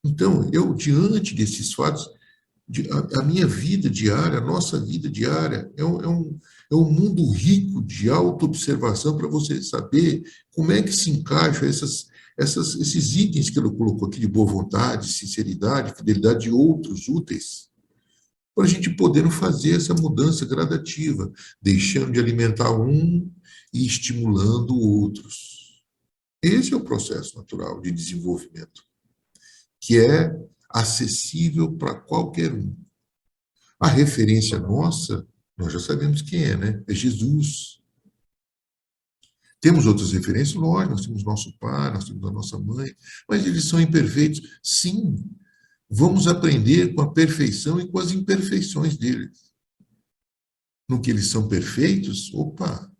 Então, eu, diante desses fatos, a minha vida diária, a nossa vida diária, é um mundo rico de autoobservação para você saber como é que se encaixa esses itens que ele colocou aqui de boa vontade, sinceridade, fidelidade e outros úteis, para a gente poder fazer essa mudança gradativa, deixando de alimentar um e estimulando outros. Esse é o processo natural de desenvolvimento, que é acessível para qualquer um. A referência nossa, nós já sabemos quem é, né? É Jesus. Temos outras referências? Lógico, nós temos nosso pai, nós temos a nossa mãe, mas eles são imperfeitos. Sim, vamos aprender com a perfeição e com as imperfeições deles. No que eles são perfeitos, opa,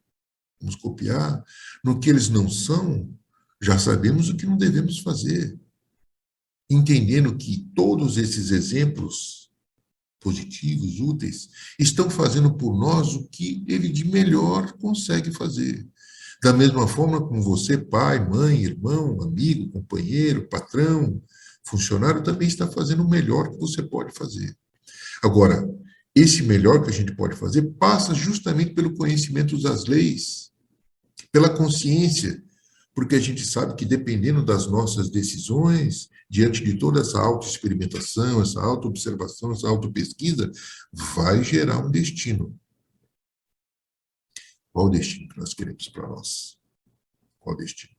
vamos copiar. No que eles não são, já sabemos o que não devemos fazer. Entendendo que todos esses exemplos positivos, úteis, estão fazendo por nós o que ele de melhor consegue fazer. Da mesma forma como você, pai, mãe, irmão, amigo, companheiro, patrão, funcionário, também está fazendo o melhor que você pode fazer. Agora, esse melhor que a gente pode fazer passa justamente pelo conhecimento das leis, pela consciência, porque a gente sabe que dependendo das nossas decisões, diante de toda essa autoexperimentação, essa autoobservação, essa autopesquisa, vai gerar um destino. Qual o destino que nós queremos para nós? Qual o destino?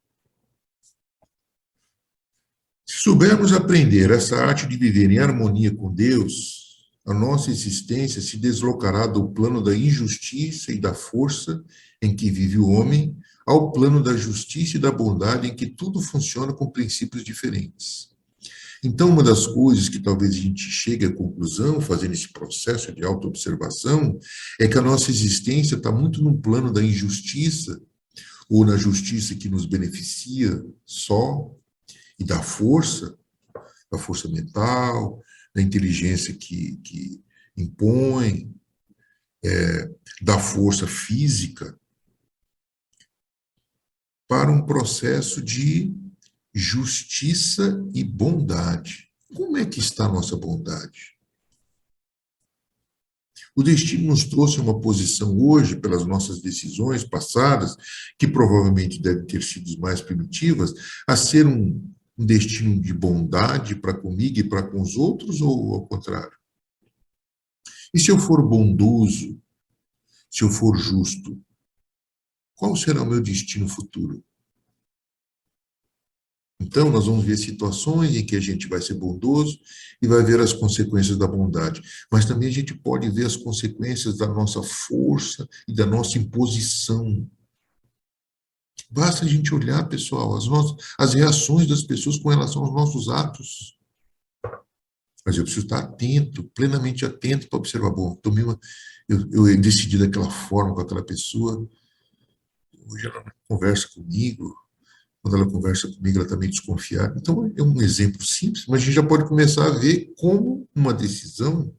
Se soubermos aprender essa arte de viver em harmonia com Deus, a nossa existência se deslocará do plano da injustiça e da força em que vive o homem ao plano da justiça e da bondade em que tudo funciona com princípios diferentes. Então, uma das coisas que talvez a gente chegue à conclusão, fazendo esse processo de autoobservação, é que a nossa existência está muito no plano da injustiça, ou na justiça que nos beneficia só, e da força mental, da inteligência que impõe, da força física, para um processo de justiça e bondade. Como é que está a nossa bondade? O destino nos trouxe uma posição hoje, pelas nossas decisões passadas, que provavelmente devem ter sido mais primitivas, a ser um destino de bondade para comigo e para com os outros, ou ao contrário? E se eu for bondoso, se eu for justo, qual será o meu destino futuro? Então, nós vamos ver situações em que a gente vai ser bondoso e vai ver as consequências da bondade. Mas também a gente pode ver as consequências da nossa força e da nossa imposição. Basta a gente olhar, pessoal, as reações das pessoas com relação aos nossos atos. Mas eu preciso estar atento, plenamente atento para observar. Bom, eu decidi daquela forma com aquela pessoa, hoje ela não conversa comigo, quando ela conversa comigo, ela está meio desconfiada. Então, é um exemplo simples, mas a gente já pode começar a ver como uma decisão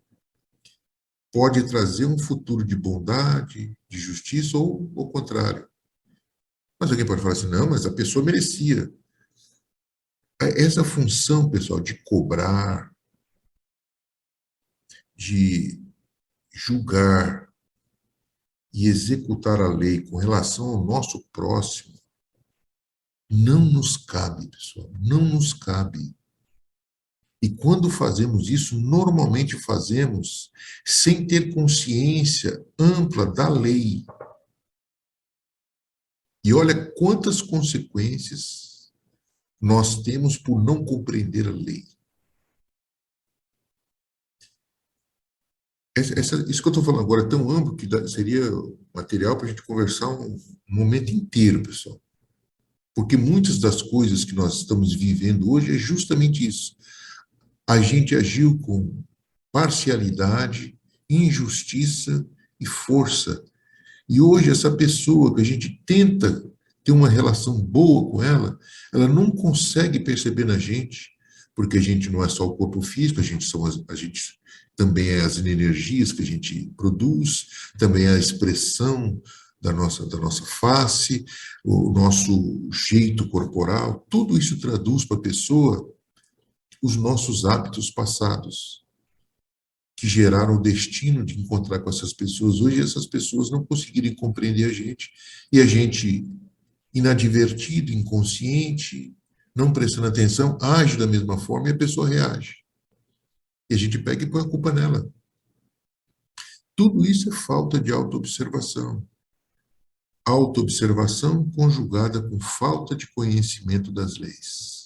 pode trazer um futuro de bondade, de justiça, ou o contrário. Mas alguém pode falar assim, não, mas a pessoa merecia. Essa função, pessoal, de cobrar, de julgar e executar a lei com relação ao nosso próximo, não nos cabe, pessoal, não nos cabe. E quando fazemos isso, normalmente fazemos sem ter consciência ampla da lei. E olha quantas consequências nós temos por não compreender a lei. Isso que eu estou falando agora é tão amplo que seria material para a gente conversar um momento inteiro, pessoal. Porque muitas das coisas que nós estamos vivendo hoje é justamente isso. A gente agiu com parcialidade, injustiça e força. E hoje essa pessoa que a gente tenta ter uma relação boa com ela, ela não consegue perceber na gente, porque a gente não é só o corpo físico, a gente também é as energias que a gente produz, também é a expressão da nossa face, o nosso jeito corporal, tudo isso traduz para a pessoa os nossos hábitos passados, que geraram o destino de encontrar com essas pessoas. Hoje, essas pessoas não conseguirem compreender a gente, e a gente, inadvertido, inconsciente, não prestando atenção, age da mesma forma e a pessoa reage. E a gente pega e põe a culpa nela. Tudo isso é falta de autoobservação. Autoobservação conjugada com falta de conhecimento das leis.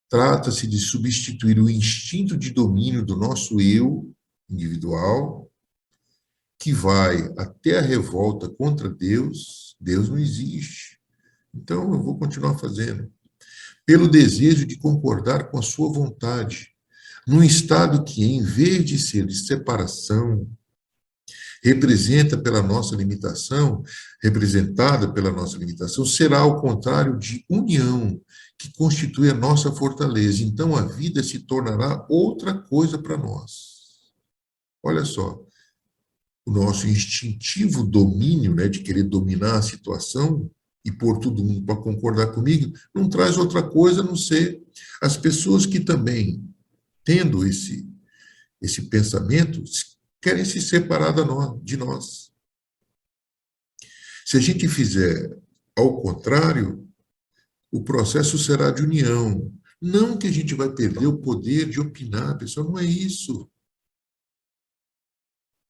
Trata-se de substituir o instinto de domínio do nosso eu individual, que vai até a revolta contra Deus. Deus não existe, então eu vou continuar fazendo. Pelo desejo de concordar com a sua vontade, num estado que, em vez de ser de separação, representada pela nossa limitação, será ao contrário de união, que constitui a nossa fortaleza. Então a vida se tornará outra coisa para nós. Olha só, o nosso instintivo domínio, né, de querer dominar a situação e pôr todo mundo para concordar comigo, não traz outra coisa a não ser as pessoas que também, tendo esse pensamento, querem se separar de nós. Se a gente fizer ao contrário, o processo será de união. Não que a gente vai perder o poder de opinar, pessoal, não é isso.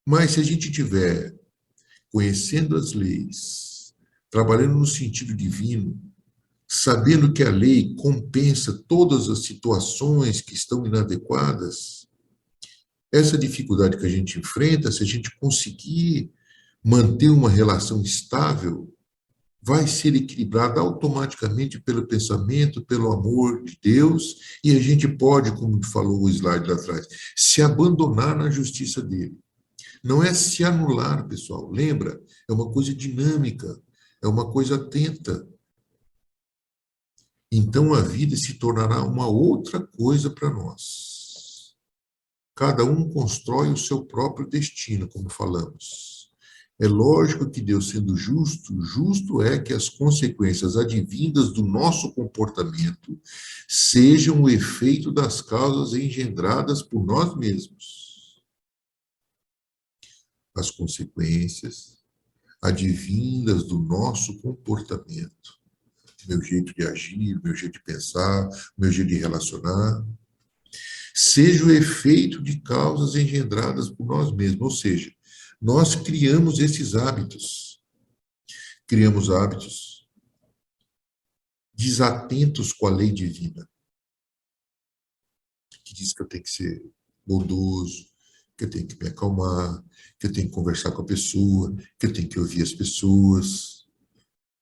Mas se a gente tiver conhecendo as leis, trabalhando no sentido divino, sabendo que a lei compensa todas as situações que estão inadequadas, essa dificuldade que a gente enfrenta, se a gente conseguir manter uma relação estável, vai ser equilibrada automaticamente pelo pensamento, pelo amor de Deus, e a gente pode, como falou o slide lá atrás, se abandonar na justiça dele. Não é se anular, pessoal. Lembra? É uma coisa dinâmica, é uma coisa atenta. Então a vida se tornará uma outra coisa para nós. Cada um constrói o seu próprio destino, como falamos. É lógico que Deus, sendo justo, justo é que as consequências advindas do nosso comportamento sejam o efeito das causas engendradas por nós mesmos. As consequências advindas do nosso comportamento, meu jeito de agir, meu jeito de pensar, meu jeito de relacionar, seja o efeito de causas engendradas por nós mesmos, ou seja, nós criamos esses hábitos, criamos hábitos desatentos com a lei divina, que diz que eu tenho que ser bondoso, que eu tenho que me acalmar, que eu tenho que conversar com a pessoa, que eu tenho que ouvir as pessoas.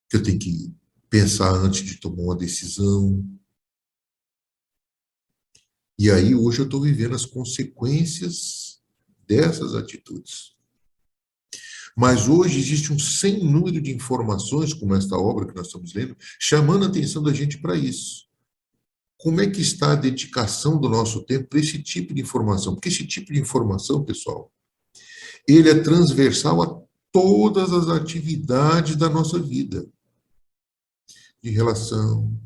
que eu tenho que pensar antes de tomar uma decisão. E aí, hoje, eu estou vivendo as consequências dessas atitudes. Mas hoje existe um sem número de informações, como esta obra que nós estamos lendo, chamando a atenção da gente para isso. Como é que está a dedicação do nosso tempo para esse tipo de informação? Porque esse tipo de informação, pessoal, ele é transversal a todas as atividades da nossa vida, de relação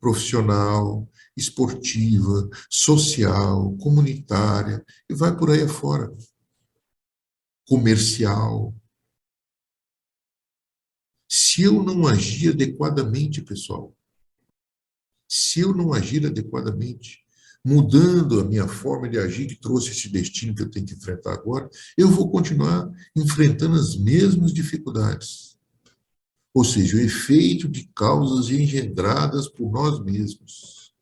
profissional, esportiva, social, comunitária, e vai por aí afora, comercial. Se eu não agir adequadamente, pessoal, se eu não agir adequadamente, mudando a minha forma de agir que trouxe esse destino que eu tenho que enfrentar agora, eu vou continuar enfrentando as mesmas dificuldades. Ou seja, o efeito de causas engendradas por nós mesmos.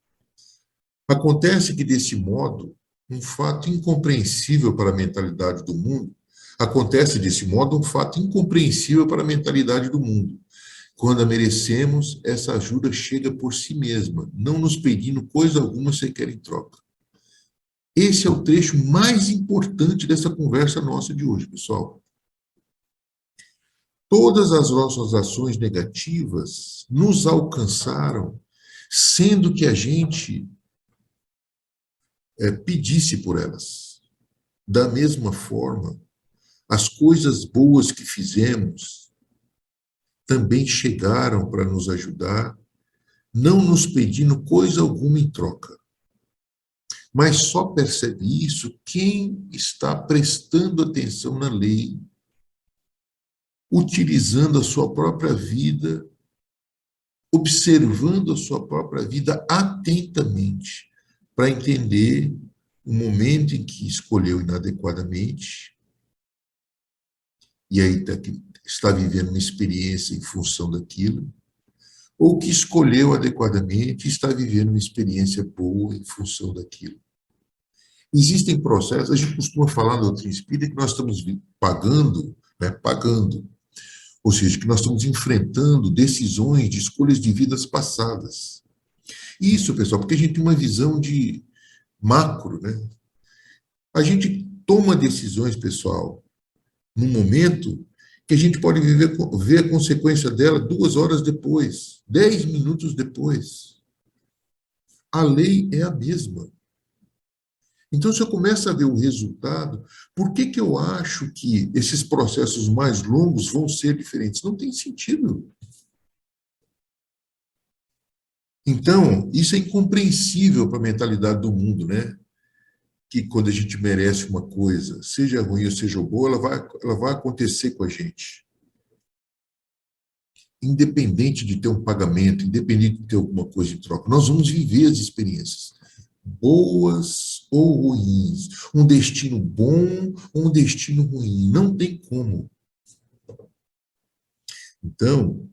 Acontece que, desse modo, um fato incompreensível para a mentalidade do mundo, acontece desse modo um fato incompreensível para a mentalidade do mundo. Quando a merecemos, essa ajuda chega por si mesma, não nos pedindo coisa alguma sequer em troca. Esse é o trecho mais importante dessa conversa nossa de hoje, pessoal. Todas as nossas ações negativas nos alcançaram, sendo que a gente pedisse por elas. Da mesma forma, as coisas boas que fizemos também chegaram para nos ajudar, não nos pedindo coisa alguma em troca. Mas só percebe isso quem está prestando atenção na lei, utilizando a sua própria vida, observando a sua própria vida atentamente, para entender o momento em que escolheu inadequadamente, e aí está vivendo uma experiência em função daquilo, ou que escolheu adequadamente e está vivendo uma experiência boa em função daquilo. Existem processos, a gente costuma falar na doutrina espírita que nós estamos pagando, pagando, ou seja, que nós estamos enfrentando decisões de escolhas de vidas passadas. Isso, pessoal, porque a gente tem uma visão de macro, né? A gente toma decisões, pessoal, num momento que a gente pode ver a consequência dela 2 horas depois, 10 minutos depois. A lei é a mesma. Então, se eu começo a ver o resultado, por que que eu acho que esses processos mais longos vão ser diferentes? Não tem sentido. Então, isso é incompreensível para a mentalidade do mundo, né? Que quando a gente merece uma coisa, seja ruim ou seja boa, ela vai acontecer com a gente. Independente de ter um pagamento, independente de ter alguma coisa em troca, nós vamos viver as experiências, boas ou ruins, um destino bom ou um destino ruim, não tem como. Então,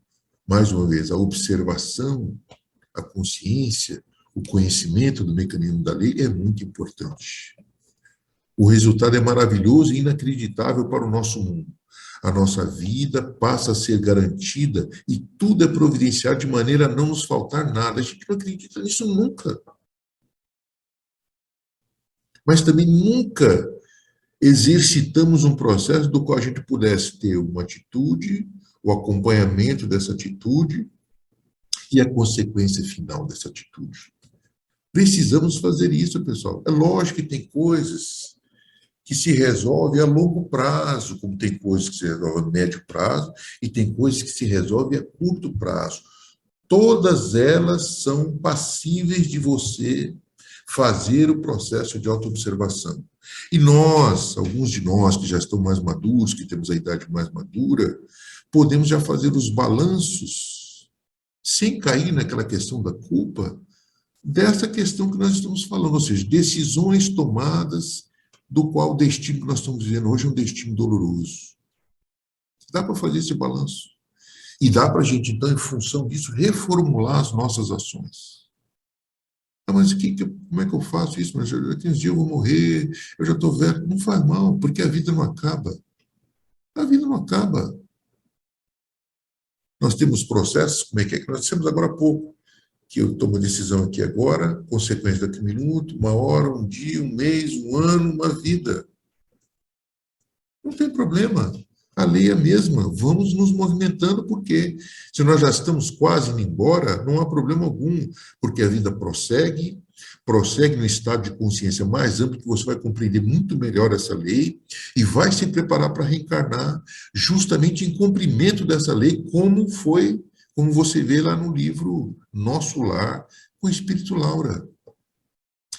mais uma vez, a observação, a consciência, o conhecimento do mecanismo da lei é muito importante. O resultado é maravilhoso e inacreditável para o nosso mundo. A nossa vida passa a ser garantida e tudo é providenciado de maneira a não nos faltar nada. A gente não acredita nisso nunca. Mas também nunca exercitamos um processo do qual a gente pudesse ter uma atitude, o acompanhamento dessa atitude e a consequência final dessa atitude. Precisamos fazer isso, pessoal. É lógico que tem coisas que se resolvem a longo prazo, como tem coisas que se resolvem a médio prazo e tem coisas que se resolvem a curto prazo. Todas elas são passíveis de você fazer o processo de autoobservação. E nós, alguns de nós que já estão mais maduros, que temos a idade mais madura, podemos já fazer os balanços, sem cair naquela questão da culpa, dessa questão que nós estamos falando, ou seja, decisões tomadas do qual o destino que nós estamos vivendo hoje é um destino doloroso. Dá para fazer esse balanço. E dá para a gente, então, em função disso, reformular as nossas ações. Ah, mas como é que eu faço isso? Mas daqui uns dias eu vou morrer, eu já estou velho. Não faz mal, porque a vida não acaba. A vida não acaba. Nós temos processos, como é que nós dissemos agora há pouco, que eu tomo a decisão aqui agora, consequência daqui a um minuto, uma hora, um dia, um mês, um ano, uma vida. Não tem problema. A lei é a mesma. Vamos nos movimentando, porque se nós já estamos quase indo embora, não há problema algum, porque a vida prossegue, prossegue no estado de consciência mais amplo, que você vai compreender muito melhor essa lei e vai se preparar para reencarnar justamente em cumprimento dessa lei, como você vê lá no livro Nosso Lar, com o Espírito Laura.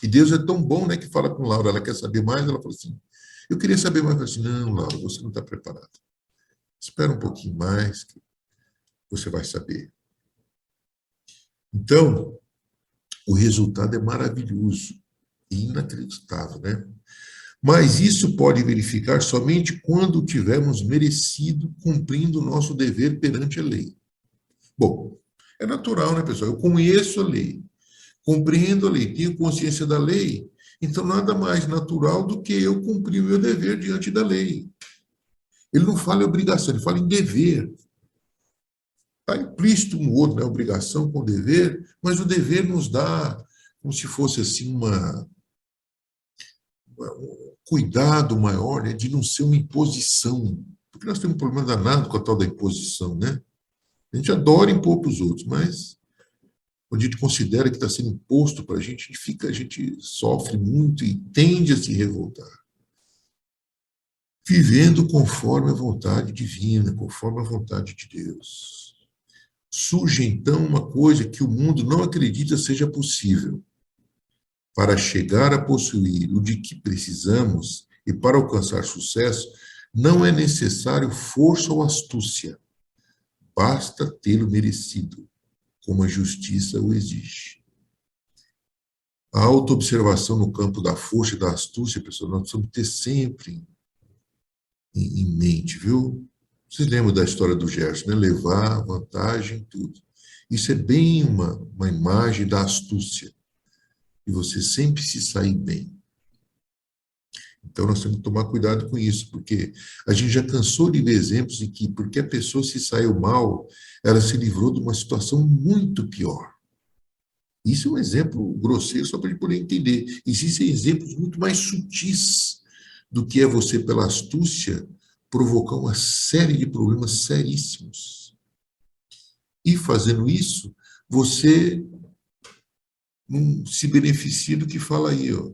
E Deus é tão bom, né, que fala com Laura, ela quer saber mais, ela fala assim, eu queria saber mais, eu falei assim, não, Laura, você não está preparada. Espera um pouquinho mais, que você vai saber. Então, o resultado é maravilhoso e inacreditável, né? Mas isso pode verificar somente quando tivermos merecido, cumprindo o nosso dever perante a lei. Bom, é natural, né, pessoal? Eu conheço a lei, compreendo a lei, tenho consciência da lei, então nada mais natural do que eu cumprir o meu dever diante da lei. Ele não fala em obrigação, ele fala em dever. Está implícito no outro, né? Obrigação com dever, mas o dever nos dá como se fosse assim um cuidado maior, né? De não ser uma imposição. Porque nós temos um problema danado com a tal da imposição, né? A gente adora impor para os outros, mas quando a gente considera que está sendo imposto para a gente sofre muito e tende a se revoltar. Vivendo conforme a vontade divina, conforme a vontade de Deus. Surge então uma coisa que o mundo não acredita seja possível. Para chegar a possuir o de que precisamos e para alcançar sucesso, não é necessário força ou astúcia. Basta tê-lo merecido, como a justiça o exige. A autoobservação no campo da força e da astúcia, pessoal, nós precisamos ter sempre em mente, viu? Vocês lembram da história do Gerson, né? Levar vantagem, tudo. Isso é bem uma imagem da astúcia. E você sempre se sair bem. Então, nós temos que tomar cuidado com isso, porque a gente já cansou de ver exemplos em que, porque a pessoa se saiu mal, ela se livrou de uma situação muito pior. Isso é um exemplo grosseiro, só para a gente poder entender. Existem exemplos muito mais sutis do que é você, pela astúcia, provocar uma série de problemas seríssimos. E fazendo isso, você não se beneficia do que fala aí, ó.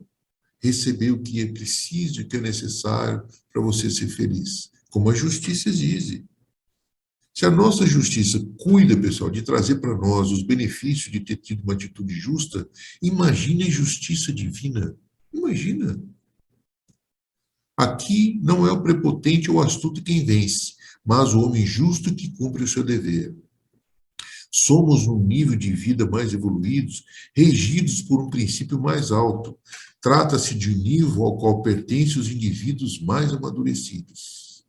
Receber o que é preciso e o que é necessário para você ser feliz. Como a justiça exige. Se a nossa justiça cuida, pessoal, de trazer para nós os benefícios de ter tido uma atitude justa, imagine a justiça divina. Imagina. Aqui não é o prepotente ou astuto quem vence, mas o homem justo que cumpre o seu dever. Somos num nível de vida mais evoluídos, regidos por um princípio mais alto. Trata-se de um nível ao qual pertencem os indivíduos mais amadurecidos.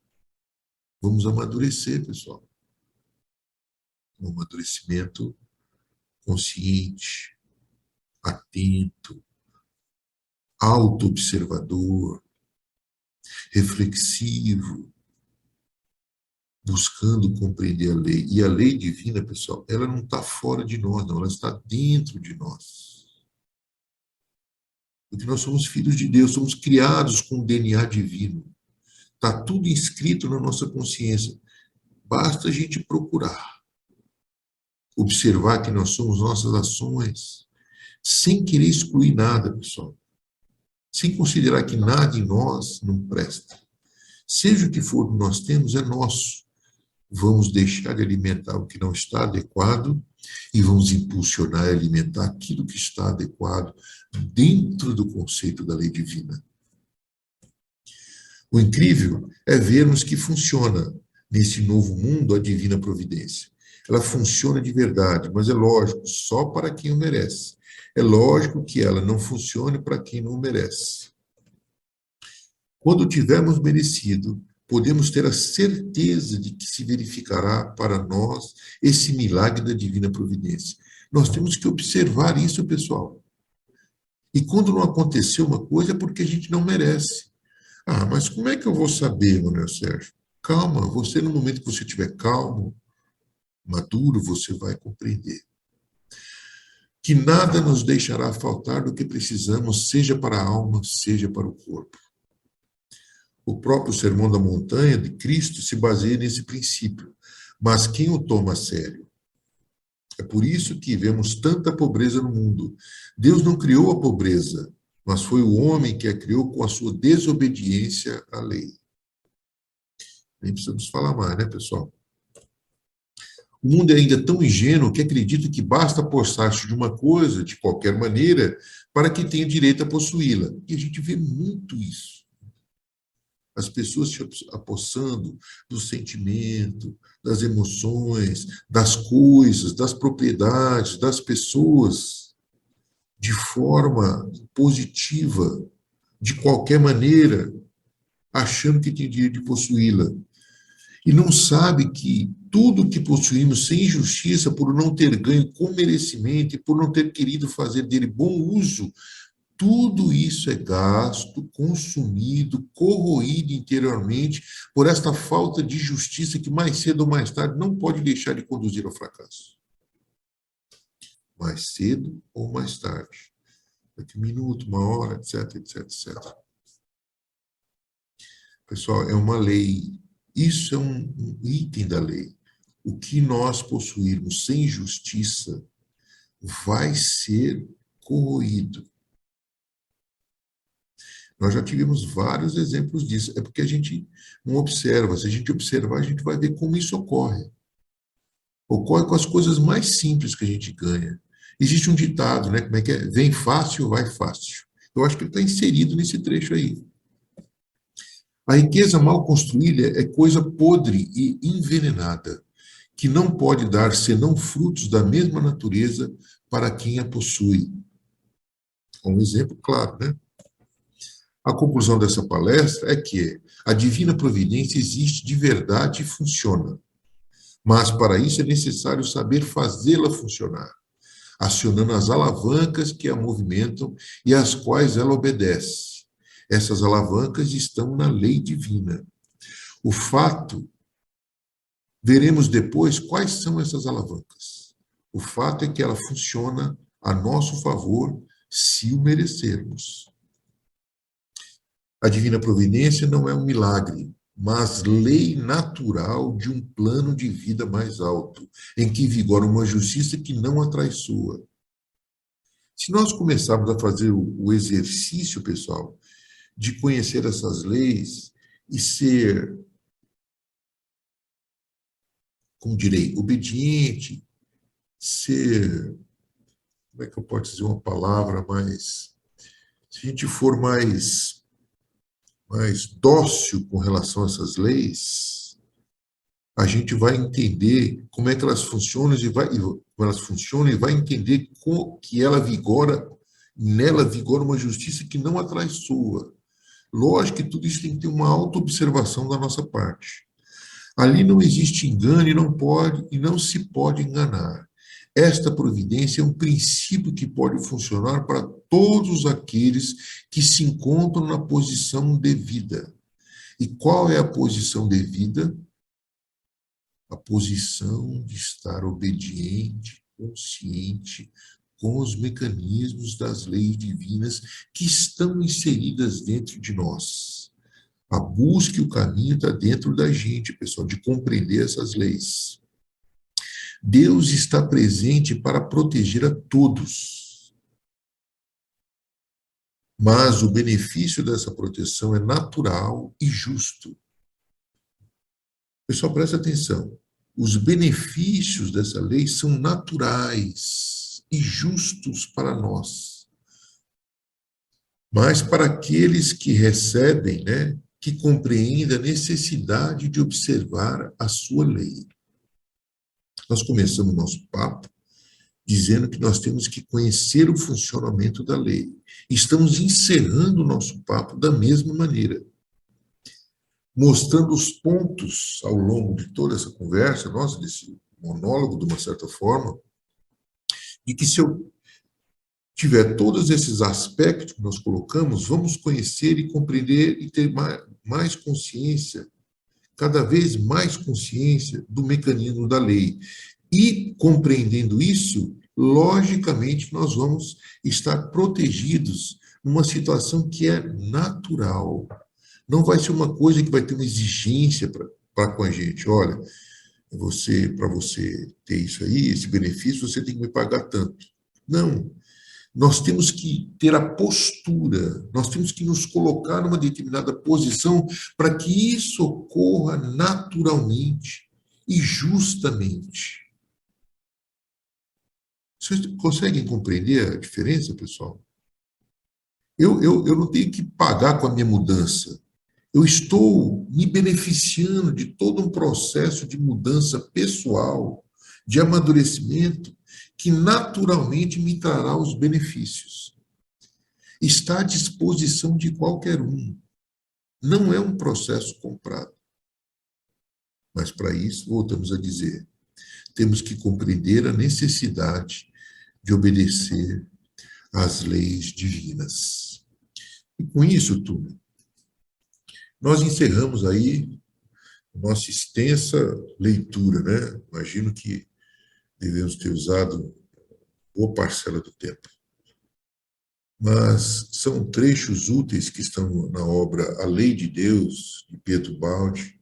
Vamos amadurecer, pessoal. Um amadurecimento consciente, atento, auto-observador, reflexivo, buscando compreender a lei. E a lei divina, pessoal, ela não está fora de nós, não, ela está dentro de nós. Porque nós somos filhos de Deus, somos criados com o DNA divino. Está tudo inscrito na nossa consciência. Basta a gente procurar. Observar que nós somos nossas ações, sem querer excluir nada, pessoal. Sem considerar que nada em nós não presta. Seja o que for que nós temos, é nosso. Vamos deixar de alimentar o que não está adequado e vamos impulsionar e alimentar aquilo que está adequado dentro do conceito da lei divina. O incrível é vermos que funciona nesse novo mundo a divina providência. Ela funciona de verdade, mas é lógico, só para quem o merece. É lógico que ela não funcione para quem não o merece. Quando tivermos merecido, podemos ter a certeza de que se verificará para nós esse milagre da divina providência. Nós temos que observar isso, pessoal. E quando não aconteceu uma coisa, é porque a gente não merece. Ah, mas como é que eu vou saber, Manuel Sérgio? Calma, você no momento que você estiver calmo, maduro, você vai compreender que nada nos deixará faltar do que precisamos, seja para a alma, seja para o corpo. O próprio Sermão da Montanha de Cristo se baseia nesse princípio, mas quem o toma a sério? É por isso que vemos tanta pobreza no mundo. Deus não criou a pobreza, mas foi o homem que a criou com a sua desobediência à lei. Nem precisamos falar mais, né, pessoal? O mundo é ainda tão ingênuo que acredita que basta apossar-se de uma coisa, de qualquer maneira, para que tenha direito a possuí-la. E a gente vê muito isso. As pessoas se apossando do sentimento, das emoções, das coisas, das propriedades, das pessoas, de forma positiva, de qualquer maneira, achando que tem direito de possuí-la. E não sabe que tudo que possuímos sem justiça, por não ter ganho com merecimento e por não ter querido fazer dele bom uso, tudo isso é gasto, consumido, corroído interiormente por esta falta de justiça que mais cedo ou mais tarde não pode deixar de conduzir ao fracasso. Mais cedo ou mais tarde. Daqui um minuto, uma hora, etc, etc, etc. Pessoal, é uma lei. Isso é um item da lei. O que nós possuirmos sem justiça vai ser corroído. Nós já tivemos vários exemplos disso. É porque a gente não observa. Se a gente observar, a gente vai ver como isso ocorre. Ocorre com as coisas mais simples que a gente ganha. Existe um ditado, né? Como é que é? Vem fácil, vai fácil. Eu acho que ele está inserido nesse trecho aí. A riqueza mal construída é coisa podre e envenenada, que não pode dar senão frutos da mesma natureza para quem a possui. Um exemplo claro, né? A conclusão dessa palestra é que a divina providência existe de verdade e funciona. Mas para isso é necessário saber fazê-la funcionar, acionando as alavancas que a movimentam e às quais ela obedece. Essas alavancas estão na lei divina. O fato, veremos depois quais são essas alavancas. O fato é que ela funciona a nosso favor se o merecermos. A divina providência não é um milagre, mas lei natural de um plano de vida mais alto, em que vigora uma justiça que não a traiçoa. Se nós começarmos a fazer o exercício, pessoal, de conhecer essas leis e ser, como direi, obediente, ser, como é que eu posso dizer uma palavra mais, se a gente for mais dócil com relação a essas leis, a gente vai entender como é que elas funcionam e vai entender que nela vigora uma justiça que não a traiçoa. Lógico que tudo isso tem que ter uma autoobservação da nossa parte. Ali não existe engano e não se pode enganar. Esta providência é um princípio que pode funcionar para todos aqueles que se encontram na posição devida. E qual é a posição devida? A posição de estar obediente, consciente com os mecanismos das leis divinas que estão inseridas dentro de nós. A busca e o caminho está dentro da gente, pessoal, de compreender essas leis. Deus está presente para proteger a todos. Mas o benefício dessa proteção é natural e justo. Pessoal, presta atenção. Os benefícios dessa lei são naturais e justos para nós. Mas para aqueles que recebem, né, que compreendem a necessidade de observar a sua lei. Nós começamos o nosso papo dizendo que nós temos que conhecer o funcionamento da lei. Estamos encerrando o nosso papo da mesma maneira, mostrando os pontos ao longo de toda essa conversa, nossa, desse monólogo, de uma certa forma, e que se eu tiver todos esses aspectos que nós colocamos, vamos conhecer e compreender e ter mais consciência, cada vez mais consciência do mecanismo da lei, E compreendendo isso, logicamente nós vamos estar protegidos numa situação que é natural. Não vai ser uma coisa que vai ter uma exigência para com a gente. Olha, para você ter isso aí, esse benefício, você tem que me pagar tanto. Não. Nós temos que ter a postura, nós temos que nos colocar numa determinada posição para que isso ocorra naturalmente e justamente. Vocês conseguem compreender a diferença, pessoal? Eu não tenho que pagar com a minha mudança. Eu estou me beneficiando de todo um processo de mudança pessoal, de amadurecimento, que naturalmente me trará os benefícios. Está à disposição de qualquer um. Não é um processo comprado. Mas para isso, voltamos a dizer, temos que compreender a necessidade de obedecer às leis divinas. E com isso, turma, nós encerramos aí nossa extensa leitura, né? Imagino que devemos ter usado boa parcela do tempo. Mas são trechos úteis que estão na obra A Lei de Deus, de Pietro Baldi,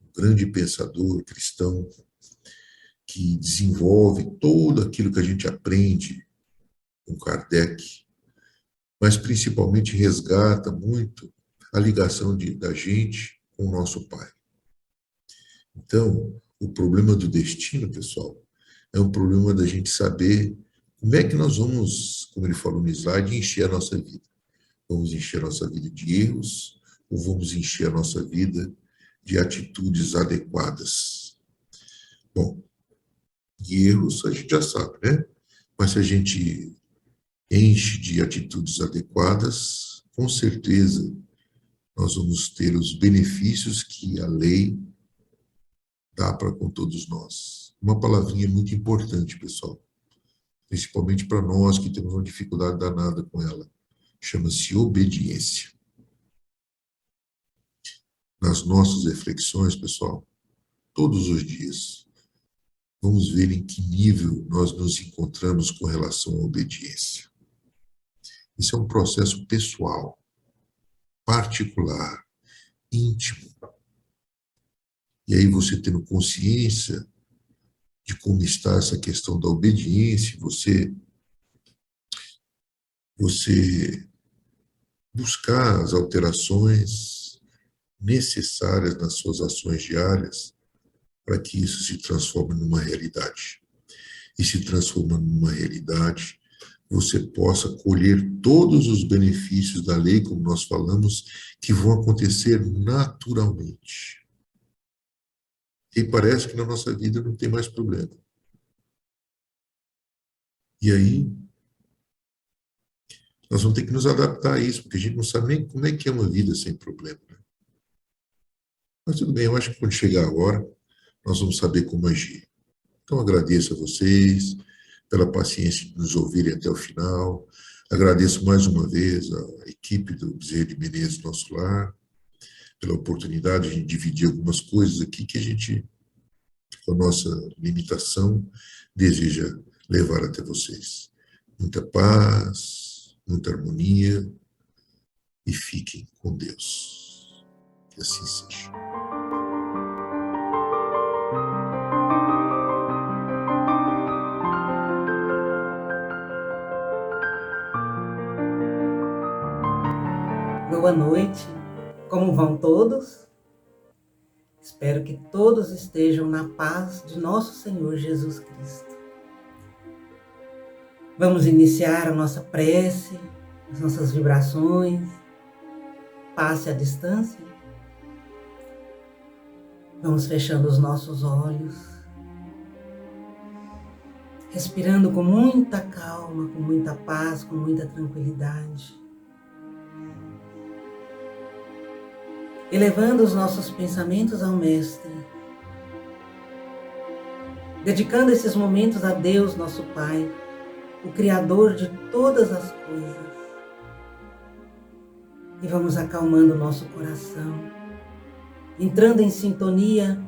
um grande pensador cristão que desenvolve todo aquilo que a gente aprende com Kardec, mas principalmente resgata muito a ligação da gente com o nosso Pai. Então, o problema do destino, pessoal, é um problema da gente saber como é que nós vamos, como ele falou no slide, encher a nossa vida. Vamos encher a nossa vida de erros ou vamos encher a nossa vida de atitudes adequadas? Bom, de erros a gente já sabe, né? Mas se a gente enche de atitudes adequadas, com certeza nós vamos ter os benefícios que a lei dá para com todos nós. Uma palavrinha muito importante, pessoal, principalmente para nós que temos uma dificuldade danada com ela, chama-se obediência. Nas nossas reflexões, pessoal, todos os dias, vamos ver em que nível nós nos encontramos com relação à obediência. Isso é um processo pessoal, particular, íntimo. E aí você tendo consciência de como está essa questão da obediência, você buscar as alterações necessárias nas suas ações diárias para que isso se transforme numa realidade. E se transformando numa realidade, você possa colher todos os benefícios da lei, como nós falamos, que vão acontecer naturalmente. E parece que na nossa vida não tem mais problema. E aí, nós vamos ter que nos adaptar a isso, porque a gente não sabe nem como é que é uma vida sem problema. Né? Mas tudo bem, eu acho que quando chegar a hora, nós vamos saber como agir. Então, agradeço a vocês pela paciência de nos ouvirem até o final. Agradeço mais uma vez a equipe do Bezerra de Menezes Nosso Lar, pela oportunidade de dividir algumas coisas aqui que a gente, com a nossa limitação, deseja levar até vocês. Muita paz, muita harmonia e fiquem com Deus. Que assim seja. Boa noite, como vão todos? Espero que todos estejam na paz de nosso Senhor Jesus Cristo. Vamos iniciar a nossa prece, as nossas vibrações, passe à distância. Vamos fechando os nossos olhos, respirando com muita calma, com muita paz, com muita tranquilidade. Elevando os nossos pensamentos ao Mestre, dedicando esses momentos a Deus, nosso Pai, o Criador de todas as coisas. E vamos acalmando o nosso coração, entrando em sintonia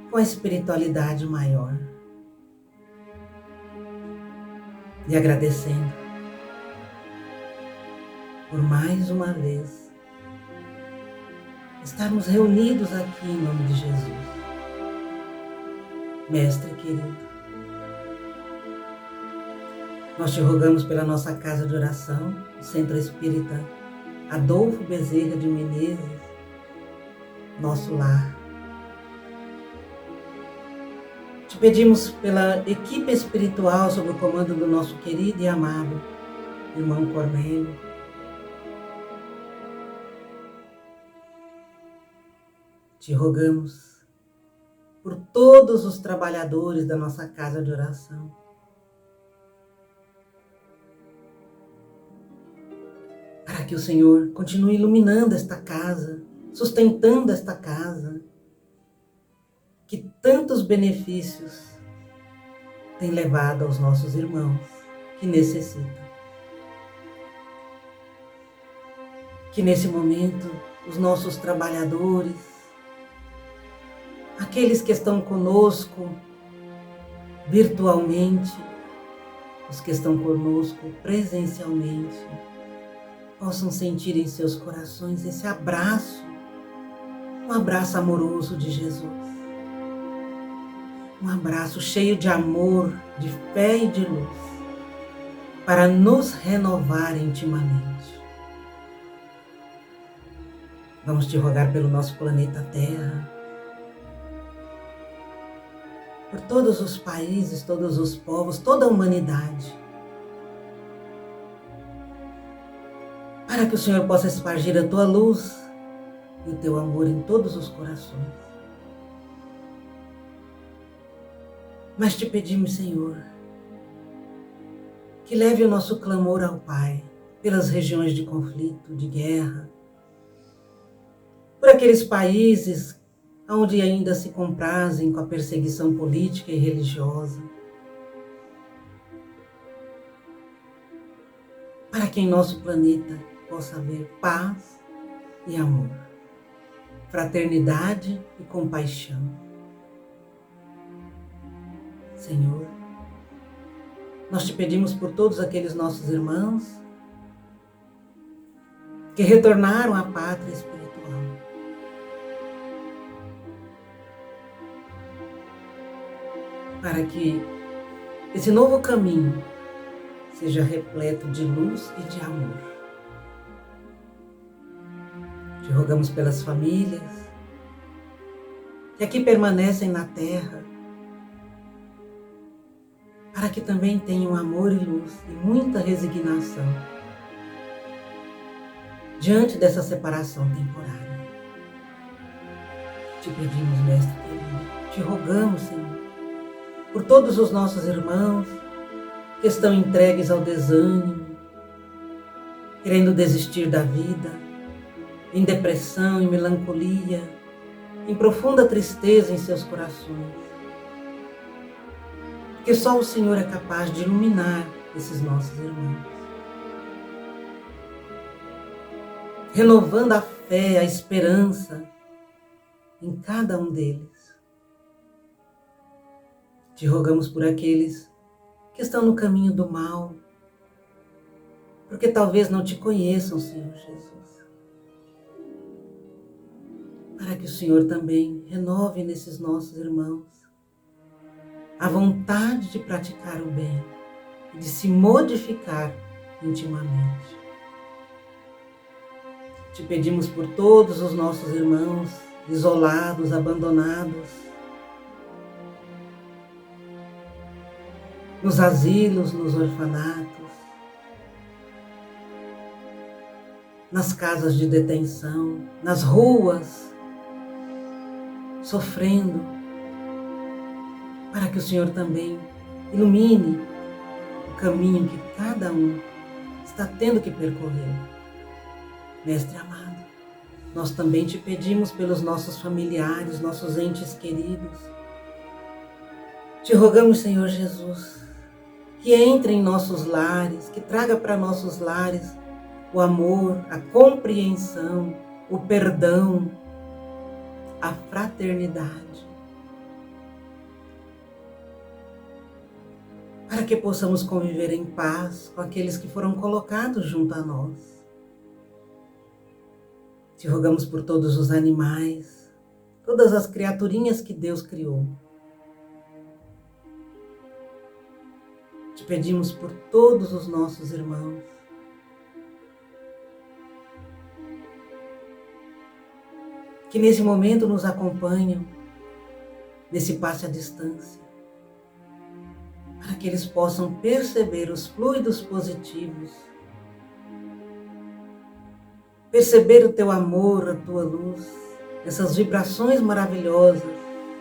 com a espiritualidade maior. e agradecendo por mais uma vez estarmos reunidos aqui em nome de Jesus. Mestre querido, nós te rogamos pela nossa casa de oração, o Centro Espírita Adolfo Bezerra de Menezes, nosso lar. Te pedimos pela equipe espiritual sob o comando do nosso querido e amado irmão Cornélio. Te rogamos por todos os trabalhadores da nossa casa de oração. Para que o Senhor continue iluminando esta casa, sustentando esta casa, que tantos benefícios tem levado aos nossos irmãos que necessitam. Que nesse momento os nossos trabalhadores, aqueles que estão conosco virtualmente, os que estão conosco presencialmente, possam sentir em seus corações esse abraço, um abraço amoroso de Jesus. Um abraço cheio de amor, de fé e de luz, para nos renovar intimamente. Vamos te rogar pelo nosso planeta Terra, por todos os países, todos os povos, toda a humanidade, para que o Senhor possa espargir a tua luz e o teu amor em todos os corações. Mas te pedimos, Senhor, que leve o nosso clamor ao Pai pelas regiões de conflito, de guerra, por aqueles países onde ainda se comprazem com a perseguição política e religiosa, para que em nosso planeta possa haver paz e amor, fraternidade e compaixão. Senhor, nós te pedimos por todos aqueles nossos irmãos que retornaram à pátria espiritual. Para que esse novo caminho seja repleto de luz e de amor. Te rogamos pelas famílias que aqui permanecem na terra, para que também tenham amor e luz e muita resignação diante dessa separação temporária. Te pedimos, Mestre querido, te rogamos, Senhor, por todos os nossos irmãos que estão entregues ao desânimo, querendo desistir da vida, em depressão, em melancolia, em profunda tristeza em seus corações. Porque só o Senhor é capaz de iluminar esses nossos irmãos, renovando a fé, a esperança em cada um deles. Te rogamos por aqueles que estão no caminho do mal, porque talvez não te conheçam, Senhor Jesus. Para que o Senhor também renove nesses nossos irmãos a vontade de praticar o bem e de se modificar intimamente. Te pedimos por todos os nossos irmãos isolados, abandonados, nos asilos, nos orfanatos, nas casas de detenção, nas ruas, sofrendo, para que o Senhor também ilumine o caminho que cada um está tendo que percorrer. Mestre amado, nós também te pedimos pelos nossos familiares, nossos entes queridos. Te rogamos, Senhor Jesus, que entre em nossos lares, que traga para nossos lares o amor, a compreensão, o perdão, a fraternidade. para que possamos conviver em paz com aqueles que foram colocados junto a nós. Te rogamos por todos os animais, todas as criaturinhas que Deus criou. Te pedimos por todos os nossos irmãos. Que nesse momento nos acompanham, nesse passe à distância, para que eles possam perceber os fluidos positivos, perceber o teu amor, a tua luz, essas vibrações maravilhosas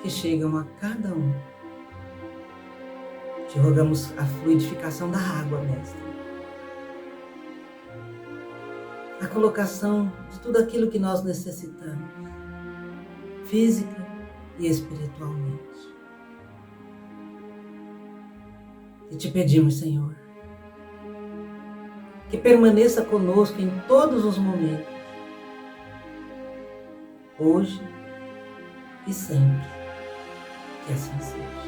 que chegam a cada um. Te rogamos a fluidificação da água, Mestre. A colocação de tudo aquilo que nós necessitamos, física e espiritualmente. E te pedimos, Senhor, que permaneça conosco em todos os momentos, hoje e sempre, que assim seja.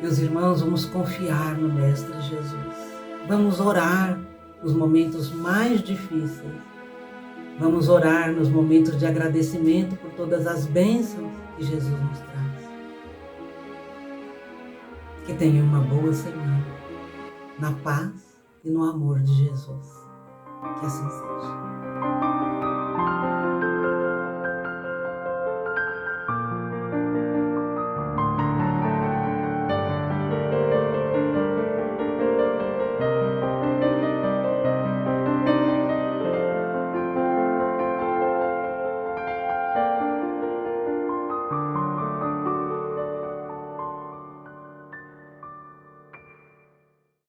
Meus irmãos, vamos confiar no Mestre Jesus. Vamos orar nos momentos mais difíceis. Vamos orar nos momentos de agradecimento por todas as bênçãos que Jesus nos traz. Que tenham uma boa semana, na paz e no amor de Jesus. Que assim seja.